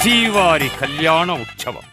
శ్రీవారి కళ్యాణ ఉత్సవం.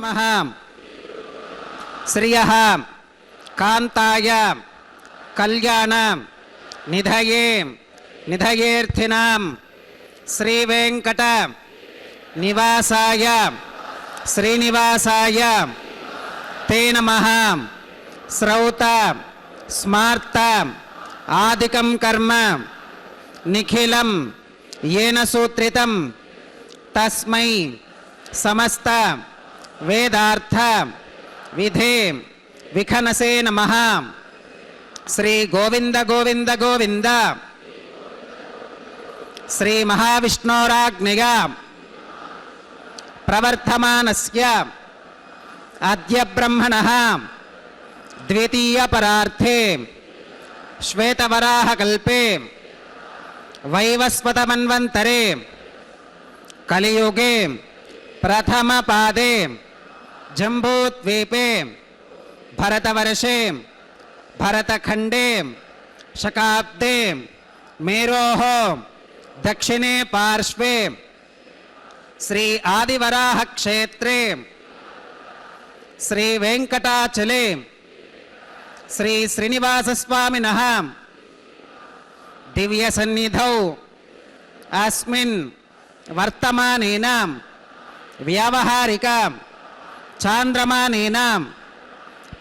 नमः। श्रियः कान्ताय कल्याण निधये निधयेऽर्थिनां श्रीवेङ्कट निवासाय श्रीनिवासाय ते नमः। श्रौत स्मार्त आदिकं कर्म निखिलं येन सूत्रितं तस्मै समस्त वेदार्थ विधे विखनसे नमः। श्री गोविंद गोविंद गोविंद श्री महाविष्णोराज्ञया प्रवर्तमानस्य अद्य ब्रह्मणः द्वितीय परार्थे श्वेतवराहकल्पे वैवस्वतमन्वन्तरे कलियुगे प्रथमपादे जम्बूद्वीपे भरतवर्षे भरतखण्डे शकाब्दे मेरोः दक्षिणे पार्श्वे श्री आदिवराह क्षेत्रे श्री वेंकटाचले श्री श्रीनिवासस्वामिनः दिव्य सन्निधौ अस्मिन् वर्तमानेन व्यावहारिक चांद्रमानेन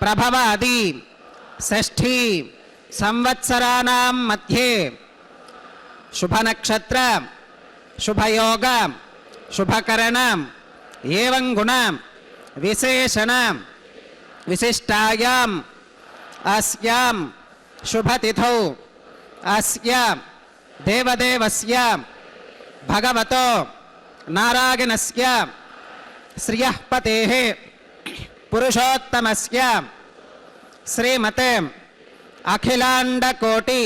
प्रभवादि षष्ठी संवत्सराणां मध्ये शुभ नक्षत्र शुभयोग शुभकरण एवं गुण विशेषण विशिष्टायां अस्यां शुभतिथौ अस्य देवदेवस्य भगवतो नारायणस्य श्रियः पतेः पुरुषोत्तमस्य श्रीमते अखिलाण्डकोटि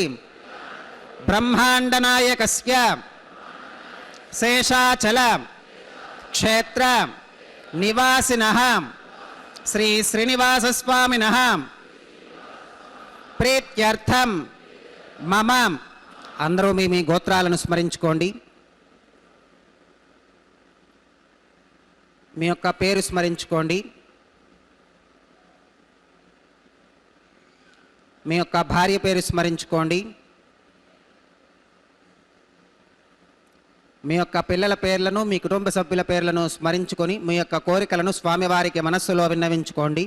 ब्रह्माण्डनायकस्य शेषाचल क्षेत्र निवासिनः श्री श्रीनिवासस्वामिनः प्रीत्यर्थं मम అందరూ మీ గోత్రాలను స్మరించుకోండి. మీ యొక్క పేరు స్మరించుకోండి. మీ యొక్క భార్య పేరు స్మరించుకోండి. మీ యొక్క పిల్లల పేర్లను మీ కుటుంబ సభ్యుల పేర్లను స్మరించుకొని మీ యొక్క కోరికలను స్వామివారికి మనస్సులో విన్నవించుకోండి.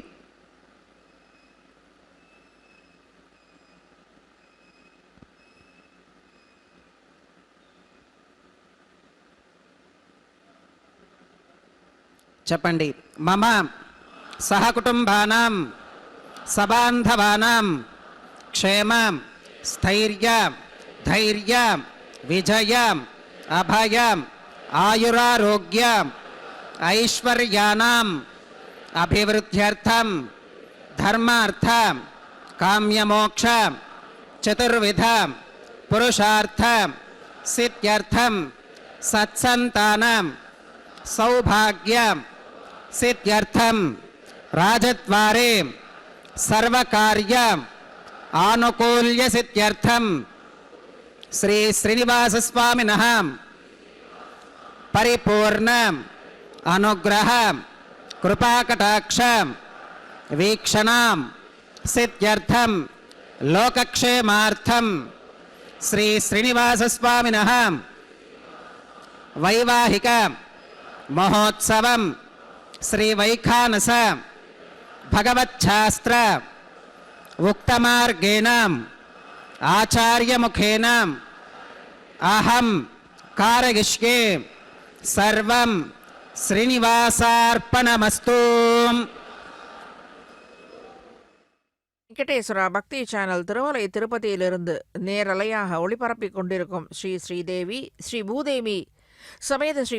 చెప్పండి. మమ సహకుటుంబానాం సబాంధవానాం క్షేమ స్థైర్య ధైర్య విజయ అభయ ఆయురారోగ్య ఐశ్వర్యానాం అభివృద్ధ్యర్థం ధర్మార్థ కామ్యమోక్ష చతుర్విధ పురుషార్థ సిద్ధ్యర్థం సత్సంతానం सौभाग्य सिद्ध्यर्थम राजद्वारे सर्वकार्य आनुकूल्य सिद्ध्यर्थम श्री श्रीनिवासस्वामिनः परिपूर्ण अनुग्रह कृपाकटाक्ष वीक्षणां सिद्ध्यर्थम लोकक्षेमार्थम श्री श्रीनिवासस्वामिनः वैवाहिक महोत्सवं श्री वैखानस भगवच्छास्त्र उक्तमार्गेण आचार्य मुखेन अहं कारयिष्ये सर्वं श्रीनिवासार्पणमस्तु. வெங்கடேஸ்வரா பக்தி சேனல் திருமலை திருப்பதியிலிருந்து நேரலையாக ஒளிபரப்பிக் கொண்டிருக்கும் ஸ்ரீ ஸ்ரீதேவி ஸ்ரீ பூதேவி சமேத ஸ்ரீ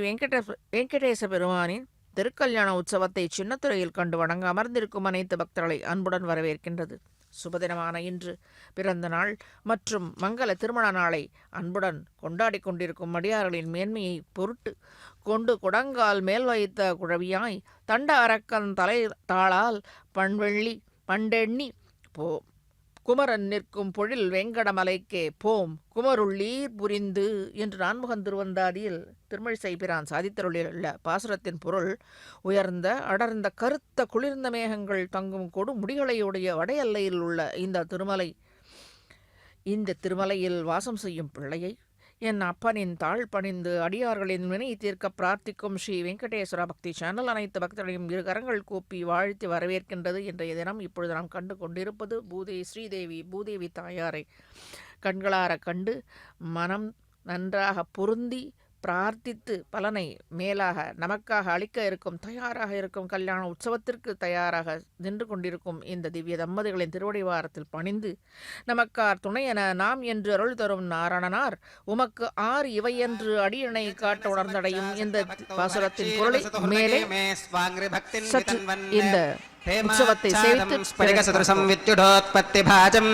வெங்கடேச பெருமானின் திருக்கல்யாண உற்சவத்தை சின்னத்துறையில் கண்டு வணங்க அமர்ந்திருக்கும் அனைத்து பக்தர்களை அன்புடன் வரவேற்கின்றது. சுபதினமான இன்று பிறந்த நாள் மற்றும் மங்கள திருமண நாளை அன்புடன் கொண்டாடி கொண்டிருக்கும் அடியார்களின் மேன்மையை பொருட்டு கொண்டு குடங்கால் மேல் வைத்த குழவியாய் தண்ட அரக்கன் தலை தாளால் பண்வெள்ளி பண்டெண்ணி குமரன் நிற்கும் பொழில் வெங்கடமலைக்கே போம் குமருள்ளீர் புரிந்து என்று நான்முகன் திருவந்தாதியில் திருமழிசை பிரான் சாதித்தருளிலுள்ள பாசுரத்தின் பொருள், உயர்ந்த அடர்ந்த கருத்த குளிர்ந்த மேகங்கள் தங்கும் கொடு முடிகளையுடைய வட எல்லையில் உள்ள இந்த திருமலையில் வாசம் செய்யும் பிள்ளையை என் அப்பனின் தாழ் பணிந்து அடியார்களின் வினை தீர்க்க பிரார்த்திக்கும் ஸ்ரீ வெங்கடேஸ்வர பக்தி சேனல் அனைத்து பக்தர்களையும் இரு கரங்கள் கூப்பி வாழ்த்தி வரவேற்கின்றது. இன்றைய தினம் இப்பொழுது நாம் கண்டு கொண்டிருப்பது பூதேவி தாயாரை கண்களார கண்டு மனம் நன்றாக பொருந்தி பிரார்த்தித்து பலனை மேலாக நமக்காக அளிக்க தயாராக இருக்கும் கல்யாண உற்சவத்திற்கு தயாராக நின்று கொண்டிருக்கும் இந்த திவ்ய தம்பதிகளின் திருவடிவாரத்தில் பணிந்து நமக்கார் துணை என நாம் என்று அருள் தரும் நாரணனார் உமக்கு ஆர் இவை என்று அடியணை காட்ட உணர்ந்தடையும் இந்த பாசுரத்தின் பொருளை மேலே இந்த உற்சவத்தை சேவித்து வித்யுடோத்பத்தி பாஜம்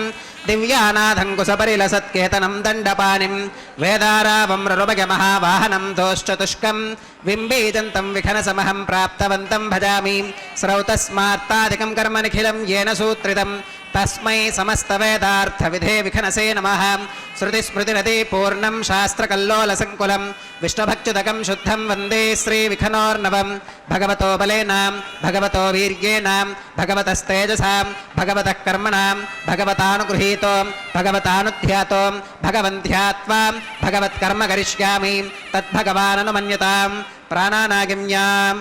திவ்யாநாதங்குசபரிலசத்கேதனம் தண்டபாணிம் வேதாராவம் ருபக மகாவாஹனம் தோஷ்சதுஷ்கம் விம்பீஜந்தம் விகனசமஹம் பிராப்தவந்தம் பஜாமி ஸ்ரௌதஸ்மார்த்தாதிகம் கர்ம நிఖிலம் येन सूत्रितं तस्मै समस्तवेदार्थविधे विखनसे नमः. श्रुतिस्मृतिरति पूर्णं शास्त्रकल्लोलसङ्कुलं विष्णुभक्त्युदकं शुद्धं वन्दे श्रीविखनोर्नवं. भगवतो बलेन भगवतो वीर्येण भगवतस्तेजसां भगवतः कर्मणां भगवतानुगृहीतो भगवतानुध्यातो भगवन्ध्यात्वा भगवत्कर्म करिष्यामि तद्भगवाननुमन्यतां प्राणानागिम्याम्.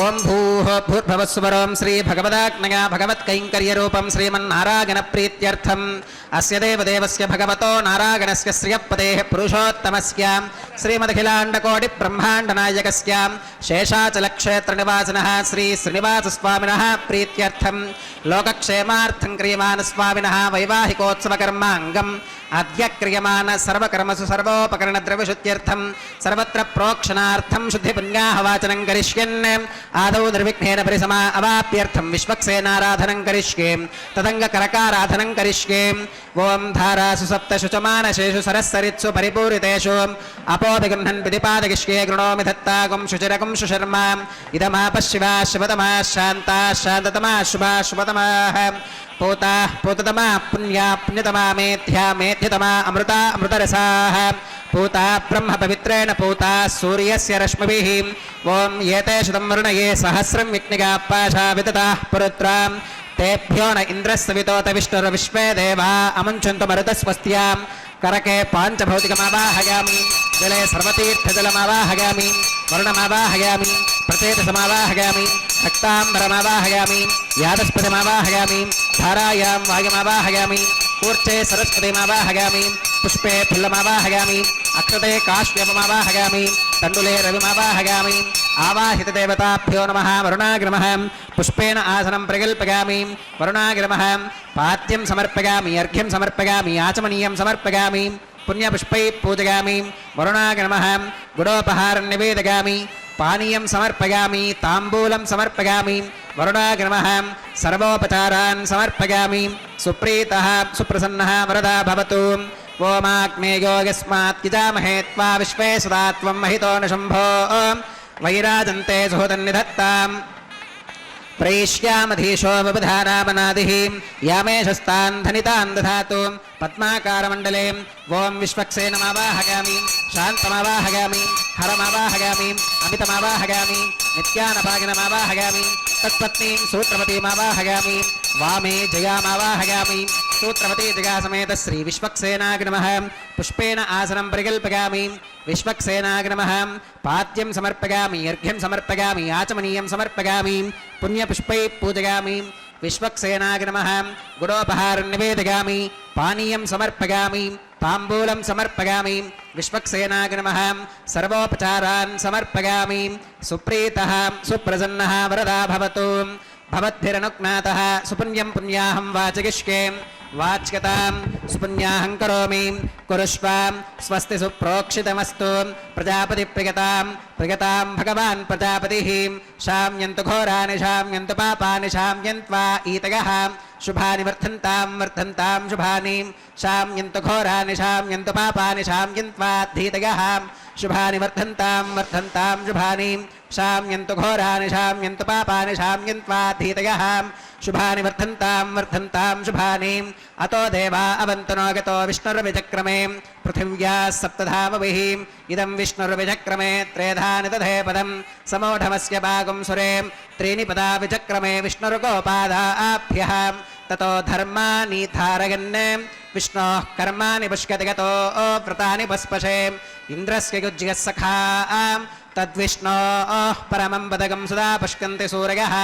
ओं भूः भूर्भुवस्वरं श्री भगवदाज्ञया भगवत्कैङ्कर्यरूपं श्रीमन्नारायणप्रीत्यर्थम् अस्य देवदेवस्य भगवतो नारायणस्य श्रियपदेः पुरुषोत्तमस्य श्रीमदखिलाण्डकोटिब्रह्माण्डनायकस्य शेषाचलक्षेत्रनिवासिनः श्री श्रीनिवासस्वामिनः प्रीत्यर्थं लोकक्षेमार्थं क्रियमाणस्वामिनः वैवाहिकोत्सवकर्माङ्गम् अद्य क्रियमान सर्वकर्मसु सर्वोपकरणद्रव्यशुद्ध्यर्थं सर्वत्र प्रोक्षणार्थं शुद्धिपुण्याहवाचनं करिष्यन् आदौ निर्विघ्नेन परिसमा अवाप्यर्थं विश्वक्सेनाराधनं करिष्ये तदङ्गकरकाराधनं करिष्ये. ओं धारासु सप्तषु च मानसेषु सरस्सरित्सु परिपूरितेषु अपोऽभिगृह्णन् विधिपादगिष्ये गृणोमि दत्तागुं शुचिरगुं सुशर्मा इदमापशिवा शिवतमा शान्ता शान्ततमा शुभा शुभतमाः पूताः पूततमा पुण्या पुण्यतमा मेध्या मेध्यतमा अमृता अमृतरसाः पूता ब्रह्म पवित्रेण पूता सूर्यस्य रश्मिभिः. ओं एते शतं वर्णये सहस्रं यज्ञिकापाशा विदताः पुरुत्रां तेभ्यो न इन्द्रस्सवितोत विष्णुर्विश्वे देवा अमुञ्चन्तु मरुतस्वस्त्यां. करके पाञ्चभौतिकमावाहयामि जले सर्वतीर्थजलमावाहयामि वर्णमावाहयामि प्रचेतसमावाहयामि रक्ताम्बरमावाहयामि यादस्पतिमावाहयामि धारायां वायुमावाहयामि ऊर्चे सरस्वतीमावाहयामि पुष्पे फुल्लमावाहयामि अक्षते काश्यपमावाहयामि तण्डुले रविमावाहयामि. आवाहितदेवताभ्यो नमः. वरुणाग्रमः पुष्पेण आसनं प्रकल्पयामि वरुणाग्रमः पाद्यं समर्पयामि अर्घ्यं समर्पयामि आचमनीयं समर्पयामि पुण्यपुष्पैः पूजयामि. वरुणाग्रमः गुडोपहारं निवेदयामि पानीयं समर्पयामि ताम्बूलं समर्पयामि. वरुणाग्रमः सर्वोपचारान् समर्पयामि. सुप्रीतः सुप्रसन्नः वरदा भवतु. ओमाग्नेयो यस्मात् यजामहे त्वा विश्वे सदा त्वं महितो न शम्भो वैराजन्ते सुहृदन्निधत्ताम्. प्रैष्यामधीशो विबुधानामनादिः यामेशस्तान् धनितान् दधातु. पद्माकारमण्डले ओं विश्वक्सेनमावाहयामि शान्तमावाहयामि हरमावाहयामि अमितमावाहयामि नित्यानभागिनमावाहयामि तत्पत्नीं सूत्रवतीमावाहयामि वामे जयामावाहयामि. सूत्रवती जयासमेत श्री विश्वक्सेनाग्नमः पुष्पेण आसनं परिकल्पयामि. विश्वक्सेनाग्नमः पाद्यं समर्पयामि अर्घ्यं समर्पयामि आचमनीयं समर्पयामि पुण्यपुष्पैः पूजयामि. विश्वक्सेनाग्नमः गुडोपहारं निवेदयामि पानीयं समर्पयामि ताम्बूलं समर्पयामि. विश्वक्सेनाग्नमः सर्वोपचारान् समर्पयामि. सुप्रीतः सुप्रसन्नः वरदा भवतु. भवद्भिरनुज्ञातः सुपुण्यं पुण्याहं वाचयिष्ये वाच्यतां सुपुण्याहं करोमि कुरुष्व. स्वस्ति सुप्रोक्षितमस्तु. प्रजापतिप्रियतां प्रियतां भगवान् प्रजापतिः. शाम्यन्तु घोराणि शाम्यन्तु पापानि शाम्यन्त्वा ईतयः शुभानि वर्धन्तां वर्धन्तां शुभानि शाम्यन्तु घोराणि शाम्यन्तु पापानि शाम्यन्त्वा धीतयः शुभानि वर्धन्तां वर्धन्तां शुभानि शाम्यन्तु घोराणि शाम्यन्तु पापानि शाम्यन्त्वाधीतयः शुभानि वर्धन्तां वर्धन्तां शुभानि अतो देवा अवन्तनो गतो विष्णुर्विचक्रमे पृथिव्याः सप्तधामभिः इदं विष्णुर्विचक्रमे त्रेधानि तथे पदं समोढमस्य भागं सुरे त्रीणि पदा विचक्रमे विष्णुर्गोपादाभ्यः ततो धर्मानि धारयन् विष्णोः कर्माणि पुष्कति गतो व्रतानि पस्पशे इन्द्रस्य युज्यः सखा तद्विष्णोः परमं पदकं सदा पुष्कन्ति सूरयः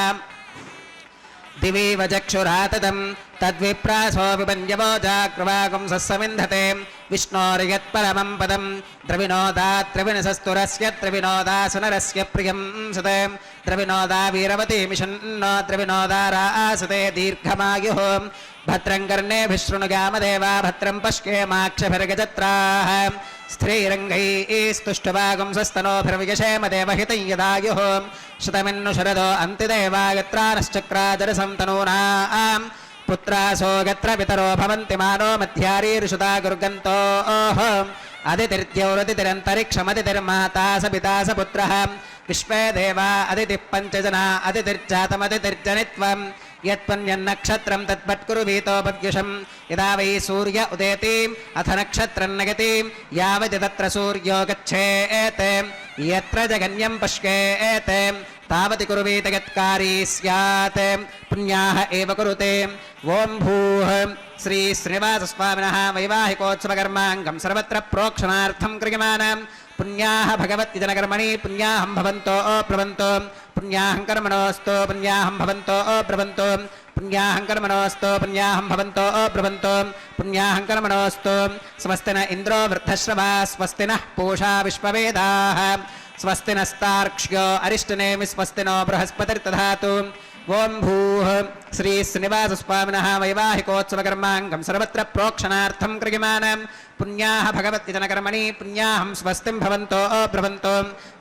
दिवि वचक्षुराततं तद्विप्रासो विपञ्जवो जाग्रवागं सस्समिन्धते विष्णोर्यत्परमं पदं द्रविणोदात्रिविणसस्तुरस्य द्रविणोदासनरस्य प्रियं सते द्रविणोदा वीरवतीमिषन्नो द्रविणोदारासते दीर्घमायुः भद्रं कर्णेभिः शृणुगामदेवा भद्रं पश्येमाक्षभिर्गजत्राः स्त्रीरङ्गैस्तुष्टुवागं स्वस्तनोभिर्विजशेम देवहितं यदायुः शतमिन्नु शरदो अन्तिदेवा यत्रानश्चक्राजरसं तनूनां पुत्रासो यत्र पितरो भवन्ति मानो मध्यारीर्षुता गुर्गन्तोः अदितिर्द्यौरदितिरन्तरिक्षमदितिर्माता स पिता स पुत्रः विश्वे देवा अदितिः पञ्चजना अदितिर्जातमदितिर्जनित्वम् यत्पन्यन्नक्षत्रं तद्वत्कुरुवीतोपद्युषं यदा वै सूर्य उदेति अथ नक्षत्रं नगति यावत् तत्र सूर्यो गच्छेत् यत्र जगन्यं पश्येत् तावति कुरुवीत यत्कारी स्यात् पुण्याः एव कुरुते ओं भूः श्री श्रीनिवासस्वामिनः वैवाहिकोत्सवकर्माङ्गं सर्वत्र प्रोक्षणार्थं क्रियमाणं पुण्याः भगवति जनकर्मणि पुण्याहं भवन्तो प्रवन्तो पुण्याहं कर्मणोऽस्तु पुण्याहं भवन्तो प्रवन्तो पुण्याहं कर्मणोऽस्तु पुण्याहं भवन्तो प्रवन्तो पुण्याहं कर्मणोऽस्तु स्वस्ति न इन्द्रो वृद्धश्रवा स्वस्ति नः पूषा विश्ववेदाः स्वस्ति नस्तार्क्ष्यो अरिष्टनेमि स्वस्ति नो बृहस्पतिर्दधातु ओं भूः श्री श्रीनिवासस्वामिनः वैवाहिकोत्सवकर्माङ्गं सर्वत्र प्रोक्षणार्थं क्रियमाणं पुण्याः भगवति जनकर्मणि पुण्याहं स्वस्तिं भवन्तो ब्रवन्तो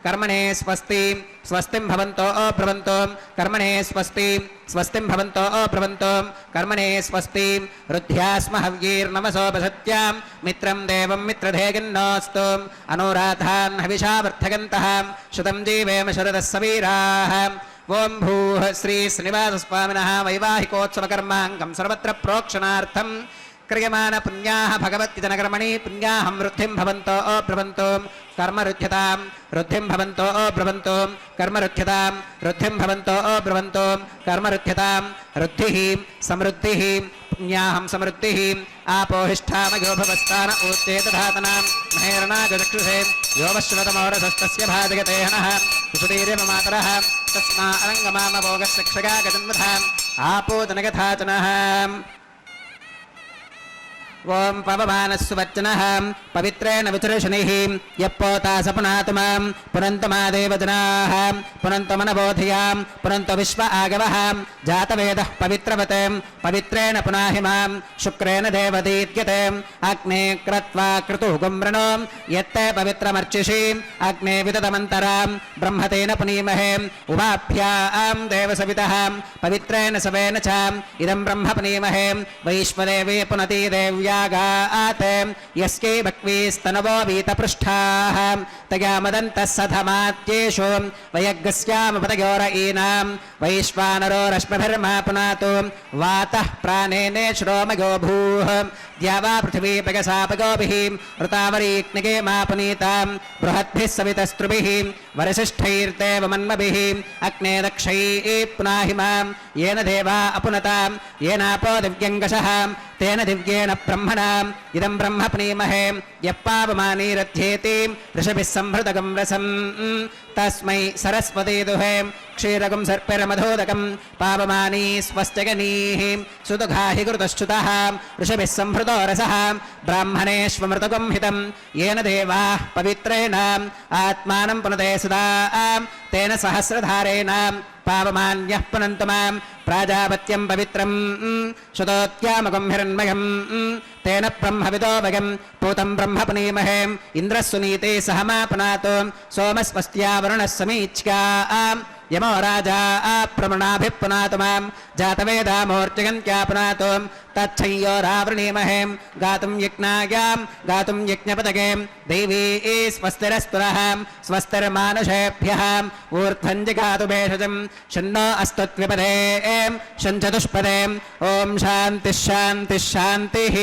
कर्मणे स्वस्ति स्वस्तिं भवन्तो ब्रवन्तो कर्मणे स्वस्ति स्वस्तिं भवन्तो ब्रवन्तो कर्मणे स्वस्ति रुद्ध्यास्म हव्यैर्नमसोपसत्यां मित्रं देवं मित्रधेगिन्नोऽस्तु अनुराधान् हविषा वर्धयन्तः श्रुतं जीवेम शरदः सवीराः ओं भूः श्री श्रीनिवासस्वामिनः वैवाहिकोत्सवकर्माङ्गं सर्वत्र प्रोक्षणार्थं क्रियमाण पुण्याः भगवति जनकर्मणि पुण्याहं वृद्धिं भवन्तो ब्रवन्तो कर्मरुध्यतां वृद्धिं भवन्तो ब्रवन्तो कर्मरुध्यतां वृद्धिं भवन्तो ब्रवन्तो कर्मरुध्यतां रुद्धिः समृद्धिः पुण्याहं समृद्धिः आपोहिष्ठामयो भवस्तान ऊर्चेतधातनां महेरणागचक्षुषे योवश्रुतमोरसस्तस्य भाजयते हनः कुशुदीर्यममातरः तस्मा अरङ्गमामभोगशिक्षगा गजन्मधाम् आपोदनगथाचनः ओं पवमानस्सुवच्चनः पवित्रेण विचर्षणिः यप्पोता स पुनातुमां पुनन्तमादेव जनाः पुनन्तमनबोधयां पुनन्तो विश्व आगवः जातवेदः पवित्रवते पवित्रेण पुनाहिमां शुक्रेण देवदीत्यते अग्ने क्रत्वा क्रतुः गुम्रणो यत्ते पवित्रमर्चिषि अग्ने विदतमन्तरां ब्रह्मतेन पुनीमहे उभाभ्यां देवसवितः पवित्रेण सवेन च इदं ब्रह्म पुनीमहे वैश्वदेवे पुनति देव्या यागाते यस्यै भक्वीस्तनवो वीतपृष्ठाः तया मदन्तः सधमात्येषु वयग्स्यामपतयोरयीनां वैश्वानरो रश्मिभिर्मा पुनातु वातः प्राणेने श्रोमयो भूः द्यावा पृथिवी पगसापगोभिः ऋतावरीग्निगे मा पुनीतां बृहद्भिः सवितस्त्रुभिः वरसिष्ठैर्देवमन्मभिः अग्ने दक्षैः पुनाहिमां येन देवा अपुनतां येनापो दिव्यङ्गशः तेन दिव्येन ब्रह्मणाम् इदं ब्रह्म पुनीमहे यप्पावमानीरध्येति ऋषभिः संहृतगं रसं तस्मै सरस्वती दुहे क्षीरगं सर्पिरमधोदकं पावमानी स्वस्त्यगनीः सुदुघाहि कृतश्च्युतः ऋषभिः संहृतो रसः ब्राह्मणेष्वमृतगं हितं येन देवाः पवित्रेण आत्मानं पुनते सदा तेन सहस्रधारेण पावमान्यः पुनन्तु मां प्राजापत्यं पवित्रं शुतोत्यामकं हिरण्मयं तेन ब्रह्मविदो वयं पूतं ब्रह्म पुनीमहे इन्द्रः सुनीते सह मा पुनातु सोमस्वस्त्या वरुणः समीच्या यमो राजा प्रमणाभिः पुनातु मां जातवेदामूर्तिगन्त्या पुनातु तच्छंयोरावृणीमहे गातुं यज्ञायां गातुं यज्ञपतगे देवी स्वस्तिरस्तुनः स्वस्तिर्मानुषेभ्यः ऊर्ध्वं जिगातु भेषजं शन्नो अस्तु त्विपदे शञ्चतुष्पदे ॐ शान्तिः शान्तिः शान्तिः।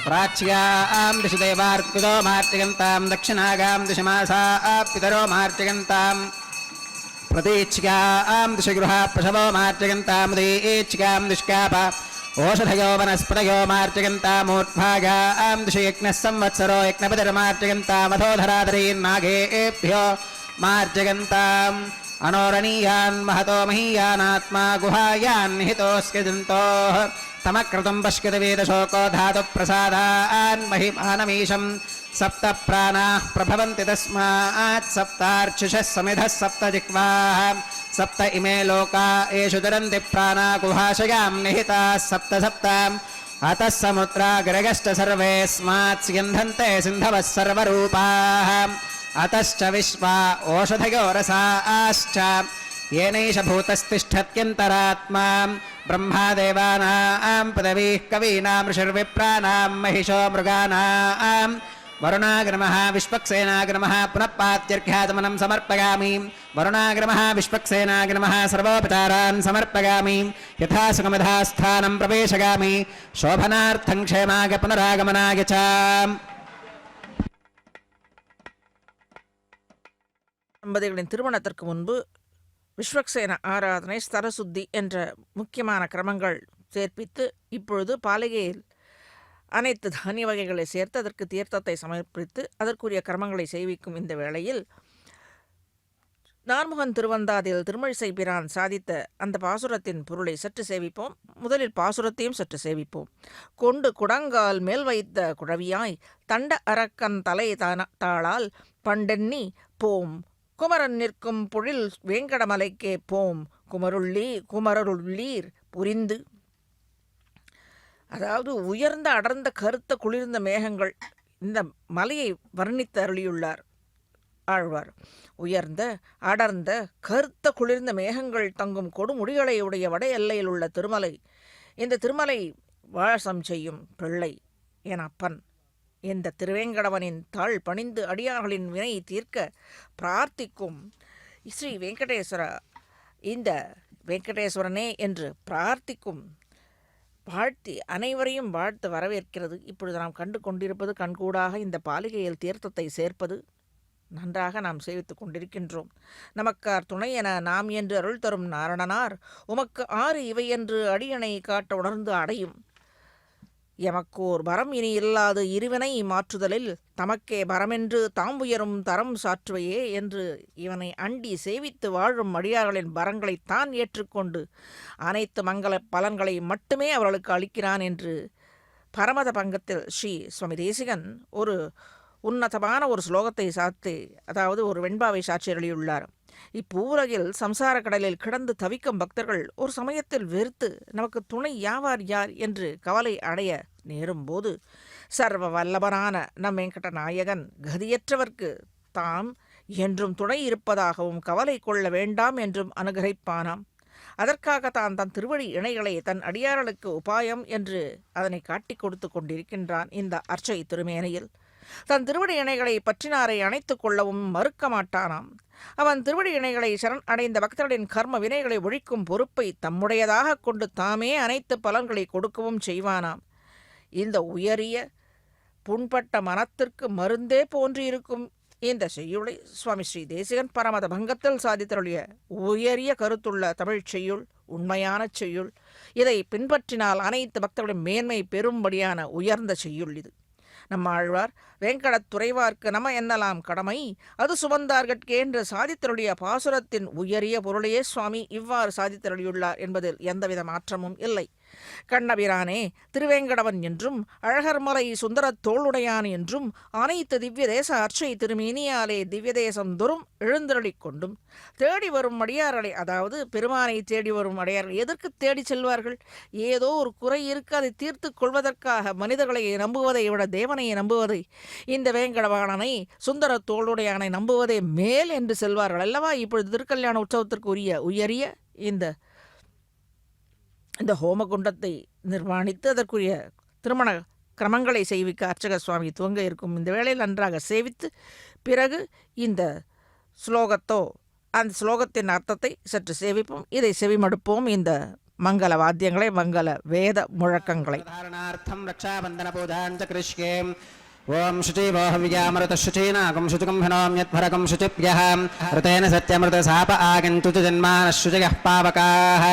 प्राच्यां दिशि देवार्पितो मार्तिगन्तां दक्षिणागां दिशमासा पितरो मार्तिगन्तां प्रतीच्यां दिशि गृहा पशवो मार्तिगन्तामुदीच्यां दिश्काप ओषधयो वनस्पतयो मार्तिगन्तामूर्ध्वागां दिशि यज्ञः संवत्सरो यज्ञपतिर्मार्तिगन्तामथोधराधरीन्नागेभ्यो मार्तिगन्ताम् अनोरणीयान् महतो महीयानात्मा गुहायान् निहितोऽस्ति दन्तोः तमक्रतुं पश्यतवेदशोको धातुप्रसादान् महिमानमीशं सप्त प्राणाः प्रभवन्ति तस्मात् सप्तार्चिषः समिधः सप्त जिह्वाः सप्त इमे लोका येषु तरन्ति प्राणा गुहाशयां निहिताः सप्त सप्त अतः समुद्राग्रगश्च सर्वेऽस्मात् स्यन्धन्ते सिन्धवः सर्वरूपाः अतश्च विश्वा ओषधयो रसाश्च येनैष भूतस्तिष्ठत्यन्तरात्मा ब्रह्मादेवानां पदवीः कवीनां ऋषिर्विप्राणां महिषो मृगाणां वरुणाग्रमः विश्वक्सेनाग्रमः पुनः पात्यर्घ्यातमनं समर्पयामि वरुणाग्रमः विश्वक्सेनाग्रमः सर्वोपचारान् समर्पयामि यथा सुखमधास्थानं प्रवेशयामि शोभनार्थं क्षेमाय पुनरागमनाय च। தம்பதிகளின் திருமணத்திற்கு முன்பு விஸ்வக்சேன ஆராதனை ஸ்தரசுத்தி என்ற முக்கியமான கிரமங்கள் சேர்ப்பித்து இப்பொழுது பாலிகையில் அனைத்து தானிய வகைகளை சேர்த்து அதற்கு தீர்த்தத்தை சமர்ப்பித்து அதற்குரிய கிரமங்களை செய்விக்கும் இந்த வேளையில் நான்முகன் திருவந்தாதியில் திருமழிசை பிரான் சாதித்த அந்த பாசுரத்தின் பொருளை சற்று சேவிப்போம். முதலில் பாசுரத்தையும் சற்று சேவிப்போம். கொண்டு குடங்கால் மேல் வைத்த குழவியாய் தண்ட அரக்கன் தலை தாளால் பண்டெண்ணி போம் குமரன் நிற்கும் பொழில் வேங்கடமலைக்கே போம் குமரருள்ளீர் புரிந்து. அதாவது உயர்ந்த அடர்ந்த கருத்த குளிர்ந்த மேகங்கள் இந்த மலையை வர்ணித்து அருளியுள்ளார் ஆழ்வார். உயர்ந்த அடர்ந்த கருத்த குளிர்ந்த மேகங்கள் தங்கும் கொடுமுடிகளை உடைய வட எல்லையில் உள்ள திருமலை. இந்த திருமலை வாசம் செய்யும் பிள்ளை என் அப்பன் இந்த திருவேங்கடவனின் தாழ் பணிந்து அடியார்களின் வினை தீர்க்க பிரார்த்திக்கும் ஸ்ரீ வெங்கடேஸ்வரா, இந்த வெங்கடேஸ்வரனே என்று பிரார்த்திக்கும் வாழ்த்தி அனைவரையும் வாழ்த்து வரவேற்கிறது. இப்பொழுது நாம் கண்டு கொண்டிருப்பது கண்கூடாக இந்த பாலிகையில் தீர்த்தத்தை சேர்ப்பது நன்றாக நாம் சேவித்துக் கொண்டிருக்கின்றோம். நமக்கார் துணை என நாம் என்று அருள் தரும் நாரணனார் உமக்கு ஆறு இவை என்று அடியணை காட்ட உணர்ந்து அடையும். எமக்கோர் பரம் இனி இல்லாது இருவினை மாற்றுதலில் தமக்கே பரமென்று தாம் உயரும் தரம் சாற்றுவையே என்று இவனை அண்டி சேவித்து வாழும் அடியார்களின் பரங்களை தான் ஏற்றுக்கொண்டு அனைத்து மங்கள பலன்களை மட்டுமே அவர்களுக்கு அளிக்கிறான் என்று பரமத பங்கத்தில் ஸ்ரீ சுவாமி தேசிகன் ஒரு உன்னதமான ஒரு ஸ்லோகத்தை சாத்தி, அதாவது ஒரு வெண்பாவை சாட்சி அருளியுள்ளார். இப்பூரகில் சம்சார கடலில் கிடந்து தவிக்கும் பக்தர்கள் ஒரு சமயத்தில் வெறுத்து நமக்கு துணை யாவார் யார் என்று கவலை அடைய நேரும்போது சர்வ வல்லபரான நம் வெங்கட நாயகன் கதியற்றவர்க்கு தாம் என்றும் துணை இருப்பதாகவும் கவலை கொள்ள வேண்டாம் என்றும் அனுகிரகிப்பானாம். அதற்காக தன் திருவடி இணைகளை தன் அடியார்களுக்கு உபாயம் என்று அதனை காட்டிக் கொடுத்து கொண்டிருக்கின்றான். இந்த அர்ச்சை திருமேனையில் தன் திருவடி இணைகளை பற்றினாரை அணைத்துக் கொள்ளவும் மறுக்க மாட்டானாம். அவன் திருவடி இணைகளை சரண் அடைந்த பக்தர்களின் கர்ம வினைகளை ஒழிக்கும் பொறுப்பை தம்முடையதாக கொண்டு தாமே அனைத்து பலன்களை கொடுக்கவும் செய்வானாம். இந்த உயரிய புண்பட்ட மனத்திற்கு மருந்தே போன்றிருக்கும் இந்த செய்யுளை சுவாமி ஸ்ரீ தேசிகன் பரமத பங்கத்தில் சாதித்தருளிய உயரிய கருத்துள்ள தமிழ்ச் செய்யுள், உண்மையான செய்யுள். இதை பின்பற்றினால் அனைத்து பக்தர்களின் மேன்மை பெறும்படியான உயர்ந்த செய்யுள் இது. நம்மாழ்வார் வேங்கடத் துறைவார்க்கு நம என்னலாம் கடமை அது சுமந்தார்கட்கே என்று சாதித்தருடைய பாசுரத்தின் உயரிய பொருளையே சுவாமி இவ்வாறு சாதித்தருளியுள்ளார் என்பதில் எந்தவித மாற்றமும் இல்லை. கண்ணபிரானே திருவேங்கடவன் என்றும் அழகர்மலை சுந்தரத் தோளுடையான் என்றும் அனைத்து திவ்ய தேச அர்ச்சை திருமேனியாலே திவ்ய தேசம் தோறும் எழுந்தருளிக் கொண்டும் தேடி வரும் அடியார்களை, அதாவது பெருமானை தேடி வரும் அடியார்கள் எதற்கு தேடி செல்வார்கள்? ஏதோ ஒரு குறை இருக்கு, அதை தீர்த்து கொள்வதற்காக மனிதர்களை நம்புவதை விட தேவனை நம்புவதை, இந்த வேங்கடவாணனை சுந்தர தோளுடையானை நம்புவதே மேல் என்று செல்வார்கள் அல்லவா? இப்பொழுது திருக்கல்யாண உற்சவத்திற்கு உயரிய இந்த ஹோமகுண்டத்தை நிர்மாணித்து அதற்குரிய திருமண கிரமங்களை செய்விக்க அர்ச்சக சுவாமி துவங்க இருக்கும் இந்த வேளையில் நன்றாக சேவித்து பிறகு இந்த அந்த ஸ்லோகத்தின் அர்த்தத்தை சற்று சேவிப்போம். இதை செவிமடுப்போம். இந்த மங்கள வாத்தியங்களை, மங்கள வேத முழக்கங்களை. ஓம் शुचिवोहव्यामृतशुचीनागं शुचिकं हिनोम्यद्भरकं शुचिभ्यः ऋतेन सत्यमृतसाप आगन्तुच जन्मानश्रुचयः पावकाः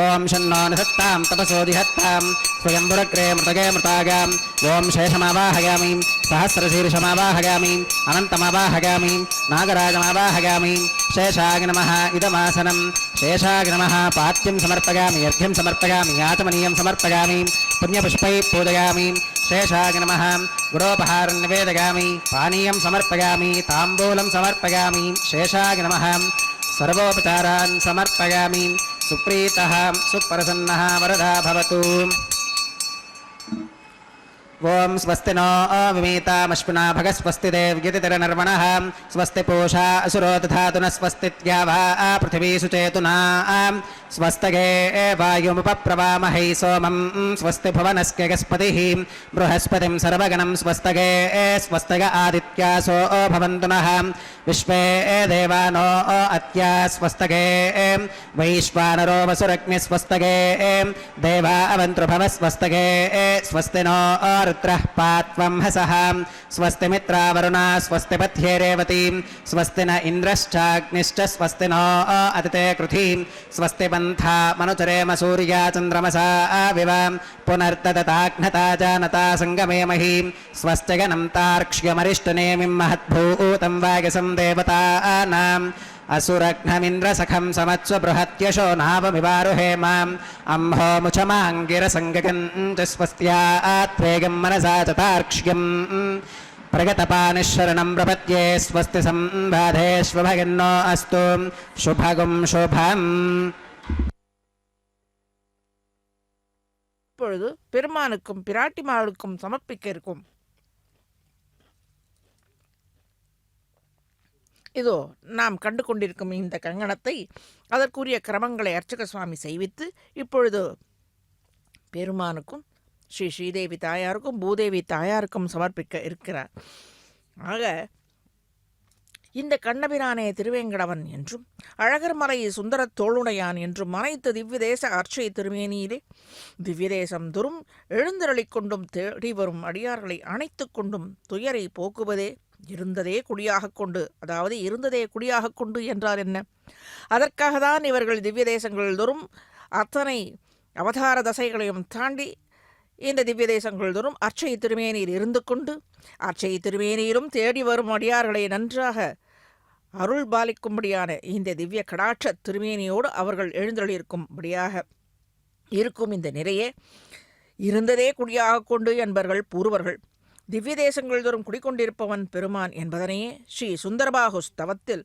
ओं शन्नो निधत्तां तपसोऽधिहत्तां स्वयंवरग्रे मृतगे मृतागां ओं शेषमावाहयामि सहस्रशीर्षमावाहयामि अनन्तमावाहयामि नागराजमावाहयामि शेषाय नमः इदमासनं शेषाय नमः पात्यं समर्पयामि अर्घ्यं समर्पयामि आचमनीयं समर्पयामि पुण्यपुष्पैः पूजयामि शेषाय नमः गुरोपहारं निवेदयामि पानीयं समर्पयामि ताम्बूलं समर्पयामि शेषाय नमः सर्वोपचारान् समर्पयामि सुप्रीतः सुप्रसन्नः वरदा भवतु ओं स्वस्ति नो विमीतामश्विना भगस्वस्ति देव्यतिरनर्वणः स्वस्ति पूषा असुरो दधातु न स्वस्तित्यावा पृथिवी सुचेतुना स्वस्तगे वायुमुपप्रवामहै सोमं स्वस्ति भुवनस्य गस्पतिः बृहस्पतिं सर्वगणं स्वस्तगे स्वस्तग आदित्यासो भवन्तु नः विश्वे देवानो अत्या स्वस्तगे वैश्वानरो वसुरग्नि स्वस्तगे देवा अवन्तृभव स्वस्तगे स्वस्ति नो रुद्रः पात्वं हसः स्वस्ति मित्रावरुणा स्वस्ति पथ्ये रेवती स्वस्ति न इन्द्रश्चाग्निश्च स्वस्ति नो अदिते कृधी स्वस्ति पन्था मनुचरेम सूर्या चन्द्रमसा विव पुनर्ददताघ्नता जानता सङ्गमेमहि स्वस्तिगनं तार्क्ष्यमरिष्टनेमिं महद्भूतं वागसं देवतानाम् असुरघ्नमिन्द्रसखं समत्स्व बृहत्यशो नावमिवारुहेमाम् अम्हो मुचमाङ्गिरसङ्गगञ्च स्वस्त्यात्वेगं मनसा च तार्क्ष्यम् प्रगतपानिशरणं प्रपद्ये स्वस्ति सम्बाधेष्वभगिन्नो अस्तु शुभगुं शुभम्. இப்பொழுது பெருமானுக்கும் பிராட்டிமாளுக்கும் சமர்ப்பிக்க இருக்கும் இதோ நாம் கண்டு கொண்டிருக்கும் இந்த கங்கணத்தை அதற்குரிய கிரமங்களை அர்ச்சக சுவாமி செய்வித்து இப்பொழுது பெருமானுக்கும் ஸ்ரீ ஸ்ரீதேவி தாயாருக்கும் பூதேவி தாயாருக்கும் சமர்ப்பிக்க இருக்கிறார். ஆக இந்த கண்ணபிரானே திருவேங்கடவன் என்றும் அழகர்மலை சுந்தரத் தோளுடையான் என்றும் அனைத்து திவ்ய தேச அர்ச்சை திருமேனியிலே திவ்ய தேசம் தோறும் எழுந்தருளிக் கொண்டும் தேடி வரும் அடியார்களை அணைத்து கொண்டும் துயரை போக்குவதே இருந்ததே குடியாக கொண்டு, அதாவது இருந்ததே குடியாக கொண்டு என்றார் என்ன? அதற்காக தான் இவர்கள் திவ்ய தேசங்கள் தோறும் அத்தனை அவதார தசைகளையும் தாண்டி இந்த திவ்ய தேசங்கள் தோறும் அர்ச்சை திருமேனியில் இருந்து கொண்டு அர்ச்சை திருமேனியிலும் தேடி வரும் அடியார்களை நன்றாக அருள் பாலிக்கும்படியான இந்த திவ்ய கடாட்ச திருமேனியோடு அவர்கள் எழுந்தருளியிருக்கும்படியாக இருக்கும் இந்த நிறையே இருந்ததே குடியாக கொண்டு என்பவர்கள் பூர்வர்கள். திவ்ய தேசங்கள் தோறும் குடிக்கொண்டிருப்பவன் பெருமான் என்பதனையே ஸ்ரீ சுந்தரபாகு ஸ்தவத்தில்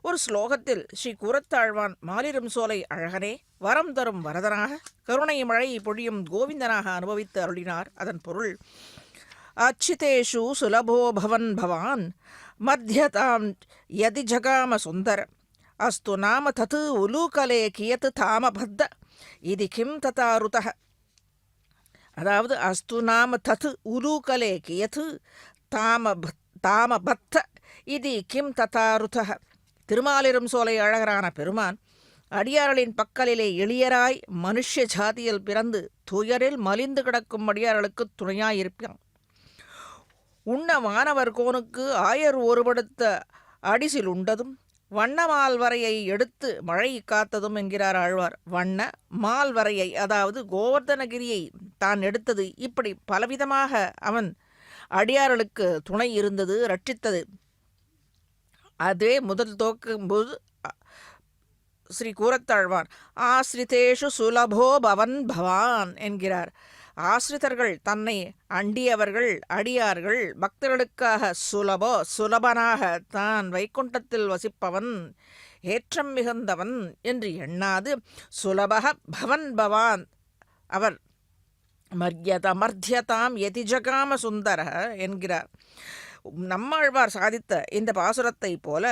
ஒரு ஸ்லோகத்தில் ஸ்ரீ கூரத்தாழ்வான் மாலிரும் சோலை அழகனே வரம் தரும் வரதனாக கருணை மழை பொழியும் கோவிந்தனாக அனுபவித்து அருளினார். அதன் பொருள், அச்சிதேஷு சுலபோ பவன் பவான் மத்தியதாம் யதி ஜகாம சுந்தர அஸ்து நாம தத்து உலூகலே கியத்து தாமபத்த இது கிம் ததாருதः. அதாவது அஸ்து நாம தத்து உலூகலே கியத்து தாமபத்த இது கிம் ததாருதः. திருமாலிரும் சோலை அழகரான பெருமான் அடியார்களின் பக்கலிலே எளியராய் மனுஷ ஜாதியில் பிறந்து துயரில் மலிந்து கிடக்கும் அடியார்களுக்கு துணையாயிருப்பான். உண்ண வானவர் கோனுக்கு ஆயர் ஒருபடுத்த அடிசில் உண்டதும் வண்ண மால்வரையை எடுத்து மழை காத்ததும் என்கிறார் ஆழ்வார். வண்ண மால்வரையை, அதாவது கோவர்தனகிரியை தான் எடுத்தது. இப்படி பலவிதமாக அவன் அடியார்களுக்கு துணை இருந்தது, ரட்சித்தது. அதே முதல் தோக்கும்போது ஸ்ரீ கூரத்தாழ்வான் ஆஸ்ரிதேஷு சுலபோ பவன் பவான் என்கிறார். ஆசிரிதர்கள் தன்னை அண்டியவர்கள் அடியார்கள் பக்தர்களுக்காக சுலபனாக தான் வைகுண்டத்தில் வசிப்பவன் ஏற்றம் மிகுந்தவன் என்று எண்ணாது சுலபக பவன் பவான் அவர் மர்த்தியதாம் யதிஜகாம சுந்தர என்கிறார். நம்மாழ்வார் சாதித்த இந்த பாசுரத்தை போல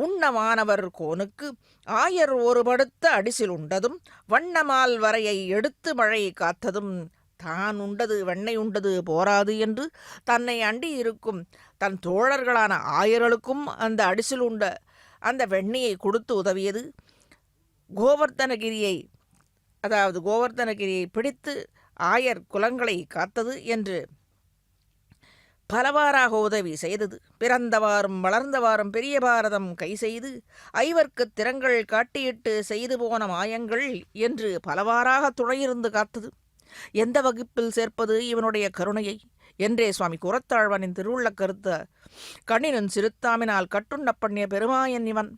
உண்ணமானவர் கோனுக்கு ஆயர் ஒருபடுத்த அடிசில் உண்டதும் வண்ணமால் வரையை எடுத்து மழை காத்ததும் தான் உண்டது வெண்ணெய் உண்டது போராது என்று தன்னை அண்டி இருக்கும் தன் தோழர்களான ஆயர்களுக்கும் அந்த அடிசில் உண்ட அந்த வெண்ணெயை கொடுத்து உதவியது, கோவர்த்தனகிரியை பிடித்து ஆயர் குலங்களை காத்தது என்று பலவாறாக உதவி செய்தது. பிறந்தவாறும் வளர்ந்தவாறும் பெரிய பாரதம் கை செய்து ஐவர்க்குத் திறங்கள் காட்டியிட்டு செய்து போன மாயங்கள் என்று பலவாறாக துணையிருந்து காத்தது. எந்த வகுப்பில் சேர்ப்பது இவனுடைய கருணையை என்றே சுவாமி கூரத்தாழ்வானின் திருவுள்ள கருத்த கண்ணினும் சிறுத்தாமினால் கட்டுண்ண பண்ணிய பெருமாயன் இவன்.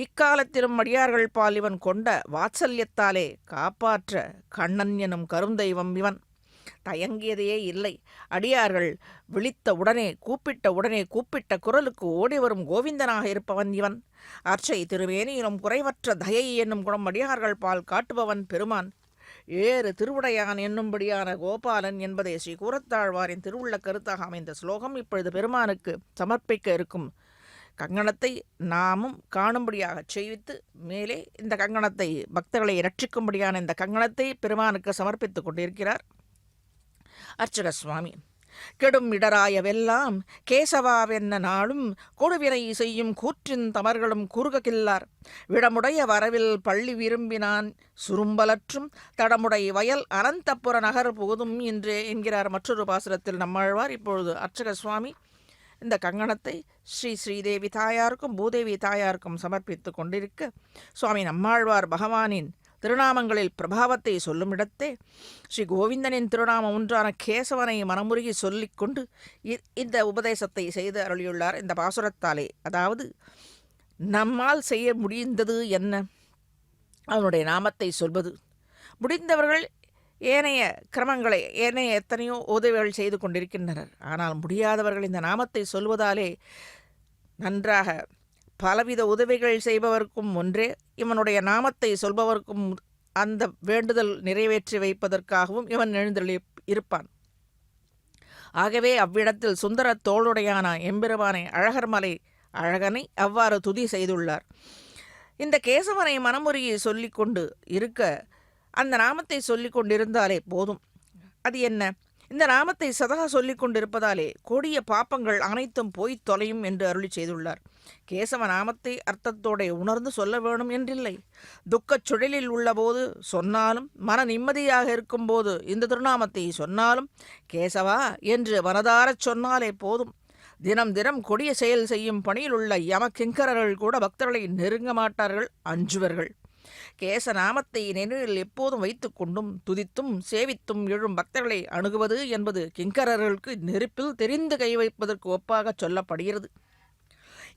இக்காலத்திலும் அடியார்கள் பால் இவன் கொண்ட வாத்சல்யத்தாலே காப்பாற்ற கண்ணன் எனும் கருந்தெய்வம் இவன். தயங்கியதையே இல்லை. அடியார்கள் விழித்த உடனே கூப்பிட்ட குரலுக்கு ஓடி வரும் கோவிந்தனாக இருப்பவன் இவன். அர்ச்சை திருவேணியிலும் குறைவற்ற தயை என்னும் குணம் அடியார்கள் பால் காட்டுபவன் பெருமான். ஏறு திருவுடையான் என்னும்படியான கோபாலன் என்பதே ஸ்ரீ கூரத்தாழ்வாரின் திருவுள்ள கருத்தாக அமைந்த ஸ்லோகம். இப்பொழுது பெருமானுக்கு சமர்ப்பிக்க இருக்கும் கங்கணத்தை நாமும் காணும்படியாக செய்வித்து மேலே இந்த கங்கணத்தை பக்தர்களை இரட்சிக்கும்படியான இந்த கங்கணத்தை பெருமானுக்கு சமர்ப்பித்துக் கொண்டிருக்கிறார் அர்ச்சக சுவாமி. கெடும் இடராயவெல்லாம் கேசவாவென்ன நாளும் கொடுவினை செய்யும் கூற்றின் தமர்களும் குறுகில்லார் விடமுடைய வரவில் பள்ளி விரும்பினான் சுரும்பலற்றும் தடமுடை வயல் அனந்தப்புற நகர் புகுதும் என்று என்கிறார் மற்றொரு பாசுரத்தில் நம்மாழ்வார். இப்பொழுது அர்ச்சக சுவாமி இந்த கங்கணத்தை ஸ்ரீதேவி தாயாருக்கும் பூதேவி தாயாருக்கும் சமர்ப்பித்து கொண்டிருக்க சுவாமி நம்மாழ்வார் பகவானின் திருநாமங்களில் பிரபாவத்தை சொல்லுமிடத்தே ஸ்ரீ கோவிந்தனின் திருநாமம் ஒன்றான கேசவனை மனமுருகி சொல்லிக்கொண்டு இந்த உபதேசத்தை செய்து அருளியுள்ளார் இந்த பாசுரத்தாலே. அதாவது நம்மால் செய்ய முடிந்தது என்ன? அவனுடைய நாமத்தை சொல்வது. முடிந்தவர்கள் ஏனைய எத்தனையோ உதவிகள் செய்து கொண்டிருக்கின்றனர். ஆனால் முடியாதவர்கள் இந்த நாமத்தை சொல்வதாலே நன்றாக பலவித உதவிகள் செய்பவர்க்கும் ஒன்றே, இவனுடைய நாமத்தை சொல்பவர்க்கும் அந்த வேண்டுதல் நிறைவேற்றி வைப்பதற்காகவும் இவன் எழுந்தருளி இருப்பான். ஆகவே அவ்விடத்தில் சுந்தர தோளுடையான எம்பெருமானை அழகர்மலை அழகனை அவ்வாறு துதி செய்துள்ளார். இந்த கேசவனை மனமுருகி சொல்லிக்கொண்டு இருக்க அந்த நாமத்தை சொல்லிக் கொண்டிருந்தாலே போதும். அது என்ன? இந்த நாமத்தை சதா சொல்லிக் கொண்டிருப்பதாலே கொடிய பாப்பங்கள் அனைத்தும் போய் தொலையும் என்று அருளி செய்துள்ளார். கேசவ நாமத்தை அர்த்தத்தோടെ உணர்ந்து சொல்ல வேணும் என்றில்லை. துக்கச் சுழலில் உள்ளபோது சொன்னாலும் மன நிம்மதியாக இருக்கும்போது இந்த திருநாமத்தை சொன்னாலும் கேசவா என்று மனதாரச் சொன்னாலே போதும். தினம் தினம் கொடிய செயல் செய்யும் பணியில் உள்ள யம கிங்கரர்கள் கூட பக்தர்களை நெருங்க மாட்டார்கள், அஞ்சுவர்கள். கேசநாமத்தை நினைவில் எப்போதும் வைத்து கொண்டும் துதித்தும் சேவித்தும் எழும் பக்தர்களை அணுகுவது என்பது கிங்கரர்களுக்கு நெருப்பில் தெரிந்து கை வைப்பதற்கு ஒப்பாக சொல்லப்படுகிறது.